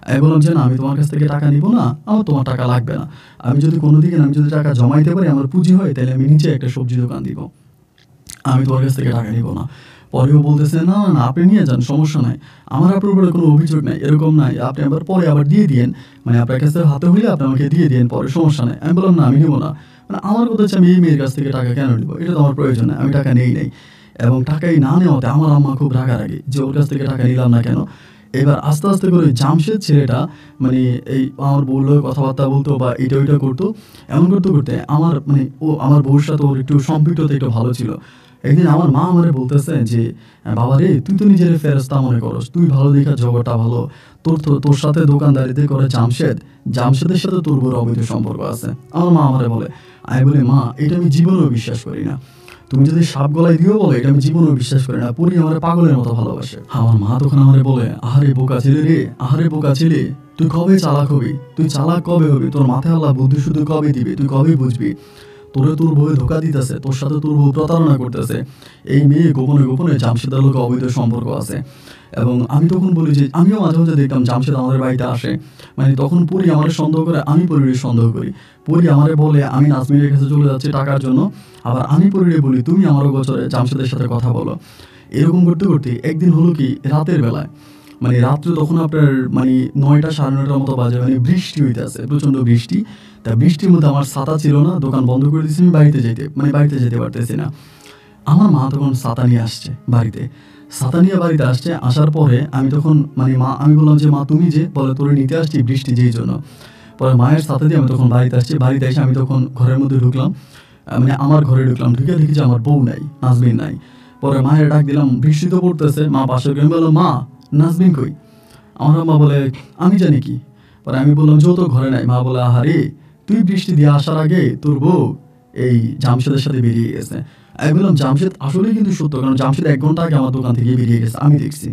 আমি বললাম যে না, আমি তোমার কাছ থেকে টাকা নিব না, আমার তোমার টাকা লাগবে না। আমি যদি কোনো দিকে আমি যদি টাকা জমাইতে পারি, আমার পুঁজি হয়, তাহলে আমি নিজে একটা সবজি দোকান দিব, আমি তোমার কাছ থেকে টাকা নিব না। পরেও বলতেছে, না না না আপনি নিয়ে যান, সমস্যা নাই, আমার আপনার উপরে কোনো অভিযোগ নাই, এরকম নাই, আপনি আবার পরে আবার দিয়ে দিয়েন, মানে আপনার কাছে হাতে হইলে আপনি আমাকে দিয়ে দিয়েন পরে, সমস্যা নাই। আমি বললাম, না আমি নেবো না, মানে আমার কথা হচ্ছে আমি এই মেয়ের কাছ থেকে টাকা কেন নিব, এটা তো আমার প্রয়োজন নেই, আমি টাকা নেই। এবং টাকাই না নেওয়াতে আমার আম্মা খুব রাগারাগি যে ওর কাছ থেকে টাকা নিলাম না কেন। এবার আস্তে আস্তে করে জামশেদ ছেলেটা মানে এই আমার বউর লগে কথাবার্তা বলতো বা এটা ওইটা করতো। এমন করতে করতে আমার মানে ও আমার বউর সাথে ওর একটু সম্পৃক্ততা একটু ভালো ছিল। একদিন আমার মা আমারে বলতেছে যে, বাবা রে তুই তো নিজের ফেরেস্তা মনে করস, তুই ভালো দেখা জগৎটা ভালো, তোর সাথে দোকানদারিতে করে জামশেদের সাথে তোর বড় অবৈধ সম্পর্ক আছে। আমার মা আমারে বলে। আমি বলি, মা এটা আমি জীবনেও বিশ্বাস করি না, তুমি যদি সাপ গলায় দিও বলে এটা আমি জীবনেও বিশ্বাস করি না, পুরি আমার পাগলের মতো ভালোবাসে। আমার মা তখন আমারে বলে, আহারে বোকা ছেলে রে, আহারে বোকা ছেলে, তুই কবে চালাক হবি, তুই চালাক কবে হবি, তোর মাথায় আল্লাহ বুদ্ধি শুধু কবে দিবে, তুই কবে বুঝবি? তোর বউয়ে ধোকা দিতেছে, তোর সাথে তোর বউ প্রতারণা করতেছে, এই মেয়ে গোপনে গোপনে জামশেদের লোক অবৈধ সম্পর্ক আছে। এবং আমি তখন বলি যে আমিও মাঝে মাঝে দেখতাম জামশেদ আমাদের বাড়িতে আসে, মানে তখন পরি আমার সন্দেহ করে, আমি পরিরে সন্দেহ করি। পরি আমারে বলে আমি নাজমিনের কাছে চলে যাচ্ছি টাকার জন্য, আবার আমি পরিরে বলি তুমি আমারও গোচরে জামশেদের সাথে কথা বলো। এরকম করতে করতে একদিন হলো কি রাতের বেলায়, মানে রাত্রে তখন আপনার মানে 9টা সাড়ে 9টার মতো বাজে, মানে বৃষ্টি হইতে আছে, প্রচণ্ড বৃষ্টি। তা বৃষ্টির মধ্যে আমার ছাতা ছিল না, দোকান বন্ধ করে দিয়েছি, আমি বাড়িতে যেতে পারতেছি না। আমার মা তখন ছাতা নিয়ে আসছে বাড়িতে, আসার পরে আমি তখন মানে আমি বললাম যে মা তুমি যে, বলে তোরে নিতে আসছি বৃষ্টি যেই জন্য। পরে মায়ের সাথে দিয়ে আমি তখন বাড়িতে আসছি, বাড়িতে এসে আমি তখন ঘরের মধ্যে ঢুকলাম, মানে আমার ঘরে ঢুকলাম, ঢুকে দেখি যে আমার বউ নাই, নাজমিন নাই। পরে মায়ের ডাক দিলাম, বৃষ্টি তো পড়তেছে, মা পাশের ঘরে, বললাম মা নাজমিন কই? আমার মা বলে আমি জানি কি। পরে আমি বললাম যে ও তো ঘরে নাই। মা বলে, আহারে তুই বৃষ্টি দিয়ে আসার আগে তোর বউ এই জামশেদের সাথে বেরিয়ে গেছে। আমি বললাম জামশেদ আসলেই কিন্তু সত্য, কারণ জামশেদ 1 ঘন্টা আগে আমার দোকান থেকে বেরিয়ে গেছে, আমি দেখছি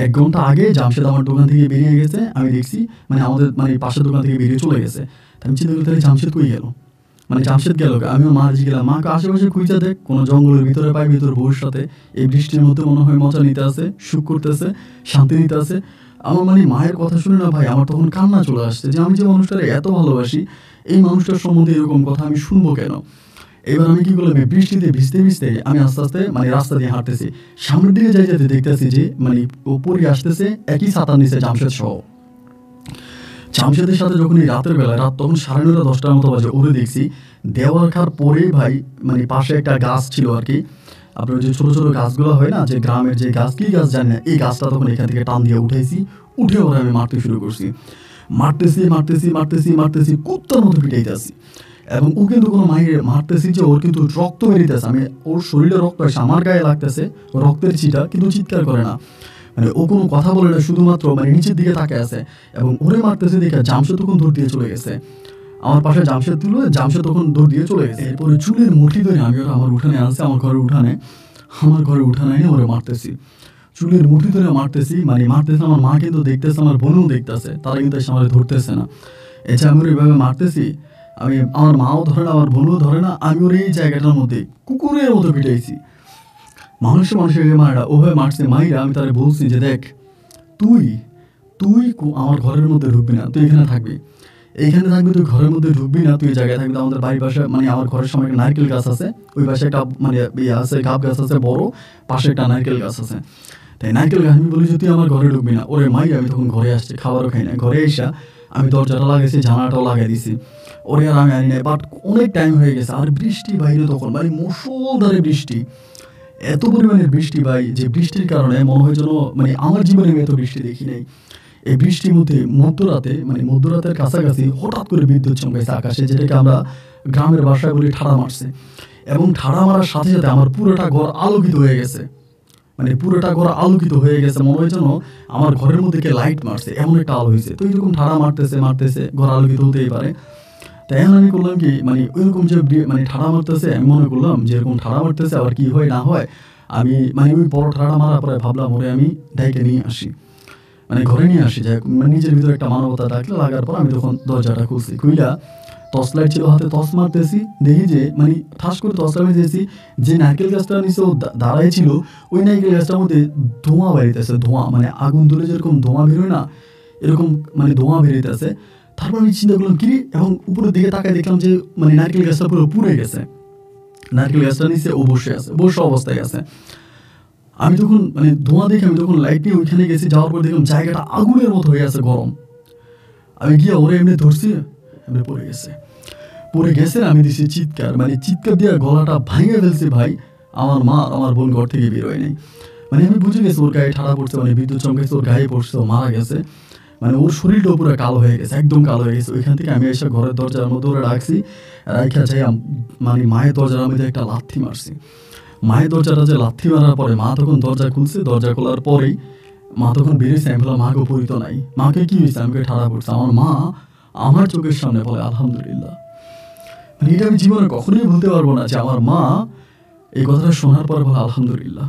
1 ঘন্টা আগে জামশেদ আমার দোকান থেকে বেরিয়ে গেছে, আমি দেখছি, মানে আমাদের মানে পাশের দোকান থেকে বেরিয়ে চলে গেছে। আমি চিন্তা করি তাহলে জামশেদ কই গেল, মানে জামশেদ গেল। আমিও মার গেলাম, মাকে আশেপাশে খুঁজে দেখ, কোনো জঙ্গলের ভিতরে পাই, ভিতর বউর সাথে এই বৃষ্টির মধ্যে মনে হয় মজা নিতে আছে, সুখ করতেছে, শান্তি নিতে আছে। আমার মানে মায়ের কথা শুনে না ভাই আমার তখন কান্না চলে আসছে যে আমি যে মানুষটারে এত ভালোবাসি, এই মানুষটার সম্বন্ধে এরকম কথা আমি শুনবো কেন? এবার আমি কি করলাম, এই বৃষ্টিতে ভিজতে ভিজতে আমি আস্তে আস্তে মানে রাস্তা দিয়ে হাঁটতেছি। সামনের দিকে যাই যেতে দেখতেছি যে মানে উপরে আসতেছে একই ছাতার নিচে জামশেদ সহ। জামশেদের সাথে যখন এই রাতের বেলা, রাত তখন 9:30 10টার মতো বাজে, ওরে দেখছি দেওয়াল খার পরে ভাই মানে পাশে একটা গাছ ছিল আর কি, আপনার যে ছোট ছোট গাছগুলো হয় না, যে গ্রামের যে গাছ, কি গাছ জানি না, এই গাছটা তখন এখান থেকে টান দিয়ে উঠেছি, উঠে ওরা আমি মারতে শুরু করছি। মারতেছি মারতেছি মারতেছি মারতেছি কুত্তার মতো পিটাইতেছি। এবং ও কিন্তু কোনো মায়ের মারতেছি যে ওর কিন্তু রক্ত বেরিতেছে, আমি ওর শরীরে রক্ত আসে, আমার গায়ে লাগতেছে রক্তের ছিটা, কিন্তু চিৎকার করে না, মানে ও কোনো কথা বলে না, শুধুমাত্র মানে নিচের দিকে তাকিয়ে আছে। এবং ওরে মারতেছে দেখে জামশেদ তখন দৌড় দিয়ে চলে গেছে, আমার পাশে জামশেদ তুলো, জামশেদ তখন দৌড় দিয়ে চলে গেছে। এরপরে চুলের মুঠি ধরে আমি ওরা আমার উঠানে আনছে, আমার ঘরের উঠানে এনে ওরে মারতেছি, চুলের মুঠি ধরে মারতেছি, মানে মারতেছে। আমার মা কিন্তু দেখতেছে, আমার বোনও দেখতেছে, তারা কিন্তু এসে আমার ধরতেছে না। এছাড়া আমি এইভাবে মারতেছি, আমার মাও ধরে না, আমার বোনও ধরে না, আমি ওর এই জায়গাটার মধ্যে কুকুরের মতো পিটাইছি। মানুষের মারা ওভাবে মারছে মাইরা, আমি তারে বলছি যে দেখ, তুই তুই আমার ঘরের মধ্যে ঢুকবি না, তুই এখানে থাকবি, তুই ঘরের মধ্যে ঢুকবি না, তুই জায়গায় থাকবি। আমাদের বাড়ির পাশে মানে আমার ঘরের সামনে একটা নারকেল গাছ আছে, ওই পাশে একটা মানে ইয়ে আছে, গাব গাছ আছে বড়, পাশে একটা নারকেল গাছ আছে। তাই নারকেল গাছ আমি বলি যে তুই আমার ঘরে ঢুকবি না, ওরে মাই। আমি তখন ঘরে আসছি, খাবারও খাই না, ঘরে এসা আমি দরজাটা লাগাইছি, জানালাটাও লাগাই দিছি, ওরে আর আমি আনি নাই। বাট অনেক টাইম হয়ে গেছে, আর বৃষ্টি বাইরে তখন মানে মুষলধারে বৃষ্টি, এত পরিমাণের বৃষ্টি ভাই, যে বৃষ্টির কারণে মনে হয় যেন মানে আমার জীবনে আমি এত বৃষ্টি দেখি নাই। এই বৃষ্টির মধ্যে মধ্যরাতের কাছাকাছি হঠাৎ করে বিদ্যুৎ চমকাইছে আকাশে, যেটাকে আমরা গ্রামের ভাষায় বলি ঠাড়া মারছে। এবং ঠাড়া মারার সাথে সাথে আমার পুরোটা ঘর আলোকিত হয়ে গেছে, মনে হয় যেন আমার ঘরের মধ্যে কে লাইট মারছে, এমন একটা আলো হয়েছে। তো এরকম ঠাড়া মারতেছে ঘর আলোকিত হতেই পারে। তাই এখন আমি করলাম কি, মানে ওইরকম যে মানে ঠাড়া মারতেছে, আমি মনে করলাম যে এরকম ঠাড়া মারতেছে আবার কি হয় না হয়, আমি মানে ওই বড় ঠাড়া মারার পরে ভাবলাম ওরে আমি ডাইকে নিয়ে আসি, মানে ঘরে নিয়ে আসি, যাই মানে নিজের ভিতরে একটা মানবতা লাগার পর আমি তখন দরজাটা খুলছি, খুইলা টর্চ লাইট ছিল হাতে, টর্চ মারতেছি, দেখি যে মানে ঠাস করে টর্চ লাইট দিয়েছি, যে নারকেল গাছটার নিচে ও দাঁড়াই ছিল, ওই নারকেল গাছটার মধ্যে ধোঁয়া বেরিতেছে, ধোঁয়া মানে আগুন ধরে যেরকম ধোঁয়া বেরোয় না, এরকম মানে ধোঁয়া বেরিতেছে। তারপর আমি চিন্তা করলাম কি, এবং উপরের দিকে তাকায় দেখলাম যে মানে নারকেল গাছটা পুরো পুড়ে গেছে, নারকেল গাছটার নিচে ও বসে অবস্থায় আছে। আমি তখন মানে ধোঁয়া দেখে আমি তখন লাইট নিয়ে ওইখানে গেছি, যাওয়ার পর দেখলাম জায়গাটা আগুনের মতো হয়ে আছে, গরম। আমি গিয়ে ওরে এমনি ধরছি, এমনি পড়ে গেছে, আমি দিছি চিৎকার, মানে চিৎকার দিয়ে গলাটা ভাঙে ফেলছি ভাই। আমার মা আমার বোন ঘর থেকে বের হয় নাই, মানে আমি বুঝে গেছি ওর গায়ে ঠাড়া পড়ছে, মানে বিদ্যুৎ চমকাইছে, ওর গায়ে পড়ছে, ও মারা গেছে, মানে ওর শরীরটাও পুরো কালো হয়ে গেছে, একদম কালো হয়ে গেছে। ওইখান থেকে আমি এসে ঘরের দরজার মধ্যে ওরা রাখছি, রাখা যাই মানে মায়ের দরজার মধ্যে একটা লাথি মারছি। মায়ের দরজাটা যে লাথি মারার পরে মা তখন দরজা খুলছে, দরজা খোলার পরেই মা তখন বেরিয়েছে। আমি বললাম মাকে পরিত নাই, মাকে কি হয়েছে, আমাকে ঠাড়া পড়ছে। আমার মা আমার চোখের সামনে বলে আলহামদুলিল্লাহ। মানে এটা আমি জীবনে কখনোই ভুলতে পারবো না, যে আমার মা এই কথাটা শোনার পর বলে আলহামদুলিল্লাহ।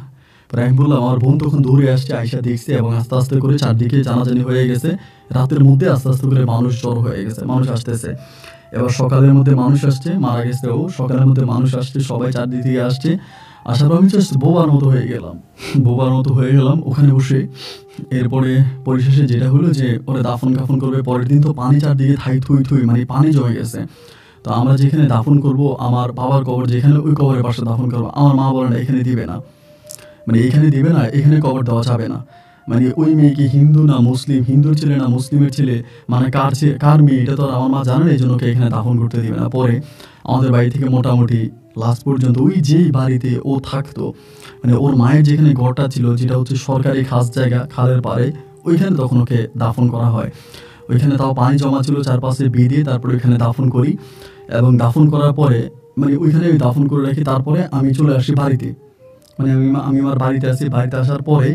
পরে আমি বললাম, আমার বোন তখন দৌড়ে আসছে, আয়সা দেখছে, এবং আস্তে আস্তে করে চারদিকে জানাজানি হয়ে গেছে, রাতের মধ্যে আস্তে আস্তে করে মানুষ জড়ো হয়ে গেছে, মানুষ আসতেছে। এবার সকালের মধ্যে মানুষ আসছে, মারা গেছে ও, সকালের মধ্যে মানুষ আসছে, সবাই চারদিক থেকে আসছে। আসার পর আমি জাস্ট বোবার মতো হয়ে গেলাম ওখানে বসে। এরপরে পরিশেষে যেটা হলো যে ওরা দাফন কাফন করবে, পরের দিন তো পানি চারদিকে থুই মানে পানি জমে গেছে। তো আমরা যেখানে দাফন করব, আমার বাবার কবর যেখানে, ওই কবরের পাশে দাফন করবো। আমার মা বলে না এখানে দিবে না, মানে এখানে কবর দেওয়া যাবে না। মানে ওই মেয়ে কি হিন্দু না মুসলিম, হিন্দুর ছেলে না মুসলিমের ছেলে, মানে কার মেয়ে, এটা তো আর আমার মা জানে না, এই জন্য এখানে দাফন করতে দিবে না। পরে আমাদের বাড়ি থেকে মোটামুটি লাস্ট পর্যন্ত ওই যেই বাড়িতে ও থাকতো, মানে ওর মায়ের যেখানে ঘরটা ছিল, যেটা হচ্ছে সরকারি খাস জায়গা খালের পাড়ে, ওইখানে তখন ওকে দাফন করা হয়। ওইখানে তাও পানি জমা ছিল চারপাশে বেঁধে, তারপরে ওইখানে দাফন করি। এবং দাফন করার পরে মানে ওইখানে আমি দাফন করে রাখি। তারপরে আমি চলে আসি বাড়িতে, মানে আমি আমার বাড়িতে আসি। বাড়িতে আসার পরে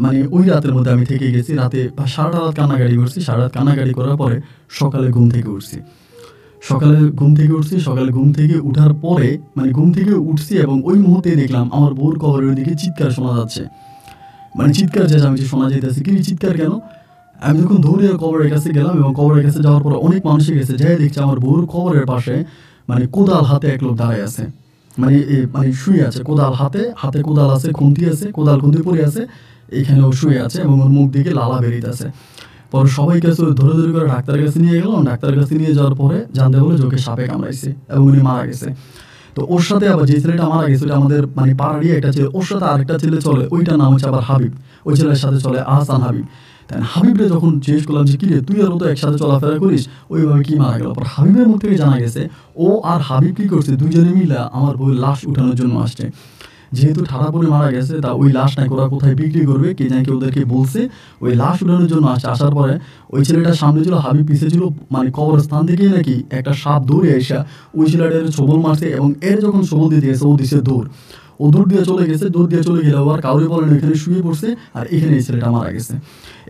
মানে ওই রাতের মধ্যে আমি থেকে গেছি, রাতে সারা রাত কান্নাকাটি করছি। সারা রাত কান্নাকাটি করার পরে সকালে ঘুম থেকে উঠছি। সকালে ঘুম থেকে উঠার পরে মানে ঘুম থেকে উঠছি, এবং ওই মুহূর্তে দেখলাম আমার বউর কবরের ওইদিকে চিৎকার শোনা যাচ্ছে, মানে চিৎকার চেঁচামেচি শোনা যেতেছে। কি চিৎকার কেন? আমি যখন দৌড়ে কবরের কাছে গেলাম, এবং কবরের কাছে যাওয়ার পর অনেক মানুষই গেছে, যাই দেখছি আমার বউর কবরের পাশে মানে কোদাল হাতে এক লোক দাঁড়ায় আছে, মানে শুয়ে আছে, কোদাল হাতে কোদাল আছে, খুন্তি আছে, কোদাল খুন্তি পরে আছে, এইখানেও শুয়ে আছে, এবং ওর মুখ দিকে লালা বেরিয়েছে। পরে সবাই কাছে ধরে করে ডাক্তারের কাছে নিয়ে গেলাম। ডাক্তারের কাছে নিয়ে যাওয়ার পরে জানতে হলো যে ওকে সাপে কামড়াইছে এবং উনি মারা গেছে। তো ওর সাথে আবার যে ছেলেটা মারা গেছে ওটা আমাদের মানে পাড়ারই একটা ছেলে, ওর সাথে আরেকটা ছেলে চলে, ওইটার নাম হচ্ছে আবার হাবিব, ওই ছেলের সাথে চলে আহসান হাবিব। তাই হাবিবরে যখন জিজ্ঞেস করলাম যে কিরে তুই আর ও তো একসাথে চলাফেরা করিস, ওইভাবে কি মারা গেল? পর হাবিবের মুখ থেকে জানা গেছে ও আর হাবিব কি করছে, দুজনে মিলে আমার বউয়ের লাশ উঠানোর জন্য আসছে। যেহেতু ঠাড়া পড়ে মারা গেছে, তা ওই লাশ নাকি ওরা কোথায় বিক্রি করবে কে জানি, ওদেরকে বলছে ওই লাশ উঠানোর জন্য আসছে। আসার পরে ওই ছেলেটার সামনে ছিল, হাবিব পিছিয়ে ছিল, মানে কবরস্থান থেকেই নাকি একটা সাপ দৌড়ে এসে ওই ছেলেটার ছবল মারছে, এবং এর যখন ছবল দিতে গেছে ও দিছে দৌড়, ও দৌড় দিয়ে চলে গেছে, দৌড় দিয়ে চলে গেলে আবার কাউরে বলেন এখানে শুয়ে পড়ছে, আর এখানে এই ছেলেটা মারা গেছে।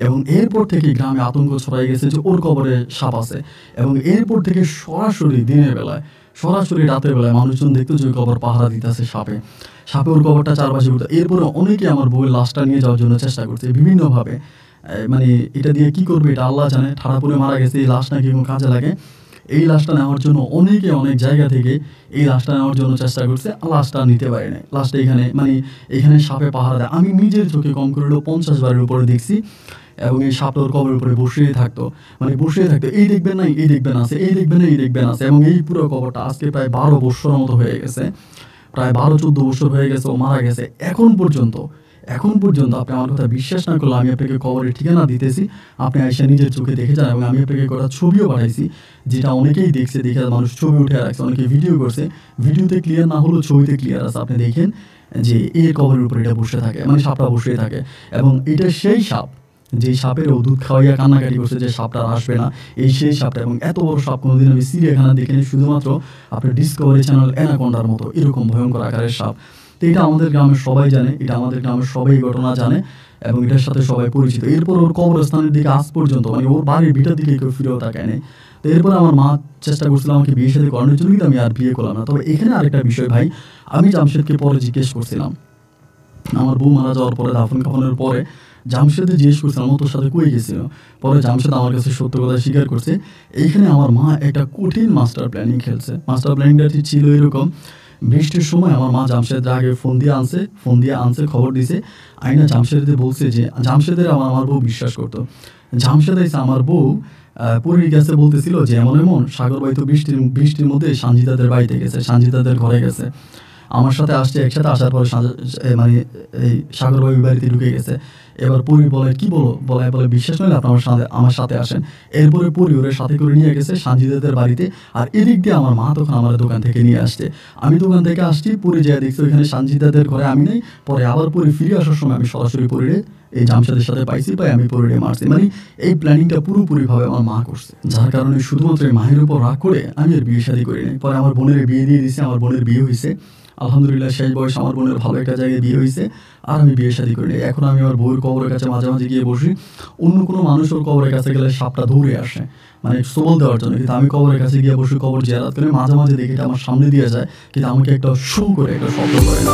এবং এরপর থেকে গ্রামে আতঙ্ক ছড়াই গেছে যে ওর কবরে সাপ আছে, এবং এরপর থেকে সরাসরি দিনের বেলায়, সরাসরি রাতের বেলায় মানুষজন দেখতো যে কবর পাহারা দিতেছে সাপে, সাপে ওর কবরটা চারপাশে ঘুরতো। এরপরে অনেকে আমার বউয়ের লাশটা নিয়ে যাওয়ার জন্য চেষ্টা করছে বিভিন্নভাবে, মানে এটা দিয়ে কি করবে এটা আল্লাহ জানে। ঠাড়া পড়ে মারা গেছে, এই লাশ নাকি কোনো কাজে লাগে, এই লাশটা নেওয়ার জন্য অনেকে অনেক জায়গা থেকে এই লাশটা নেওয়ার জন্য চেষ্টা করছে, লাশটা নিতে পারে না। লাশটা এখানে মানে এখানে সাপে পাহারা দেয়, আমি নিজের চোখে কম করে 50 বারের উপরে দেখছি। এবং এই সাপটা ওর কবরের উপরে বসিয়ে থাকতো, মানে বসিয়ে থাকতো, এই দেখবেন না এই দেখবেন আছে, এই দেখবেন না এই দেখবেন আছে। এবং এই পুরো কবরটা আজকে প্রায় 12 বছরের মতো হয়ে গেছে, প্রায় 12-14 বছর হয়ে গেছে ও মারা গেছে। এখন পর্যন্ত আপনি আমার কথা বিশ্বাস না করলে আমি আপনাকে কবরের ঠিকানা দিতেছি, আপনি আইসা নিজের চোখে দেখে যান। এবং আমি আপনাকে কটা ছবিও পাঠাইছি, যেটা অনেকেই দেখছে, দেখে মানুষ ছবি উঠে রাখছে, অনেকে ভিডিও করছে, ভিডিওতে ক্লিয়ার না হলেও ছবিতে ক্লিয়ার আছে। আপনি দেখেন যে এই কবরের উপরে এটা বসে থাকে, মানে সাপটা বসে থাকে। এবং এটা সেই সাপ যেই সাপের ও দুধ খাওয়াইয়া কান্নাকাটি করছে যে সাপটা আসবে না, এই সেই সাপটা। এবং এত বড় সাপ কোনোদিন আমি চিড়িয়াখানা দেখিনি, শুধুমাত্র আপনার ডিসকভারি চ্যানেল অ্যানাকোন্ডার মতো এরকম ভয়ঙ্কর আকারের সাপ। তো এটা আমাদের গ্রামের সবাই জানে, এটা আমাদের গ্রামের সবাই ঘটনা জানে, এবং এটার সাথে সবাই পরিচিত। এরপর ওর কবরস্থানের দিকে আজ পর্যন্ত, মানে ওর বাড়ির ভিটার দিকে কেউ ফিরেও তাকায় নেই। তো এরপর আমার মা চেষ্টা করছিল আমাকে বিয়ে সাথে করানোর জন্য, কিন্তু আমি আর বিয়ে করলাম না। তবে এখানে আরেকটা বিষয় ভাই, আমি জামশেদকে পরে জিজ্ঞেস করছিলাম, আমার বউ মারা যাওয়ার পরে, দাফন কাফনের পরে জামশেদে জিজ্ঞেস করছিলাম ও তোর সাথে কই গেছিল। পরে জামশেদ আমার কাছে সত্য কথা স্বীকার করছে। এইখানে আমার মা একটা কঠিন মাস্টার প্ল্যানিং খেলছে। মাস্টার প্ল্যানিংটা ছিল এরকম, বৃষ্টির সময় আমার মা জামশেদের আগে ফোন দিয়ে আনছে, খবর দিছে, আইনা জামশেদে বলছে যে জামশেদের আমার বউ বিশ্বাস করতো। জামশেদ এসে আমার বউ পরীর কাছে বলতেছিল যে এমন এমন সাগর ভাই তো বৃষ্টির মধ্যে সানজিদাদের বাড়িতে গেছে, সানজিদাদের ঘরে গেছে, আমার সাথে আসছে, একসাথে আসার পরে মানে এই সাগর ভাই বাড়িতে ঢুকে গেছে। এবার পরি বলে কি বলে বিশ্বাস নইলে আপনার আমার সাথে আসেন। এরপরে পরি ওর সাথে করে নিয়ে গেছে সানজিদাদের বাড়িতে, আর এদিক দিয়ে আমার মা তখন আমার দোকান থেকে নিয়ে আসছে। আমি দোকান থেকে আসছি, পরি যায় দেখছি ওইখানে সানজিদাদের ঘরে আমি নেই। পরে আবার পরি ফিরে আসার সময় আমি সরাসরি পরিরে এই জামশেদের সাথে পাই আমি পরিরে মারছি। মানে এই প্ল্যানিংটা পুরোপুরিভাবে আমার মা করছে, যার কারণে শুধুমাত্র মায়ের উপর রাগ করে আমি আর বিয়ে শাদী করি নাই। পরে আমার বোনের বিয়ে দিয়ে দিছে, আমার বোনের বিয়ে হয়েছে আলহামদুলিল্লাহ, শেষ বয়স আমার বোনের ভালো একটা জায়গায় বিয়ে হয়েছে, আর আমি বিয়ে শাদী করি নাই। এখন আমি আমার বউয়ের কবরের কাছে মাঝে মাঝে গিয়ে বসি, অন্য কোনো মানুষ ওর কবরের কাছে গেলে সাপটা দৌড়ে আসে, মানে সবল দেওয়ার জন্য, কিন্তু আমি কবরের কাছে গিয়ে বসি, কবর জিয়ারত করে মাঝে মাঝে দেখি এটা আমার সামনে দিয়ে যায়, কিন্তু আমাকে একটা শু করে একটা শব্দ করে না।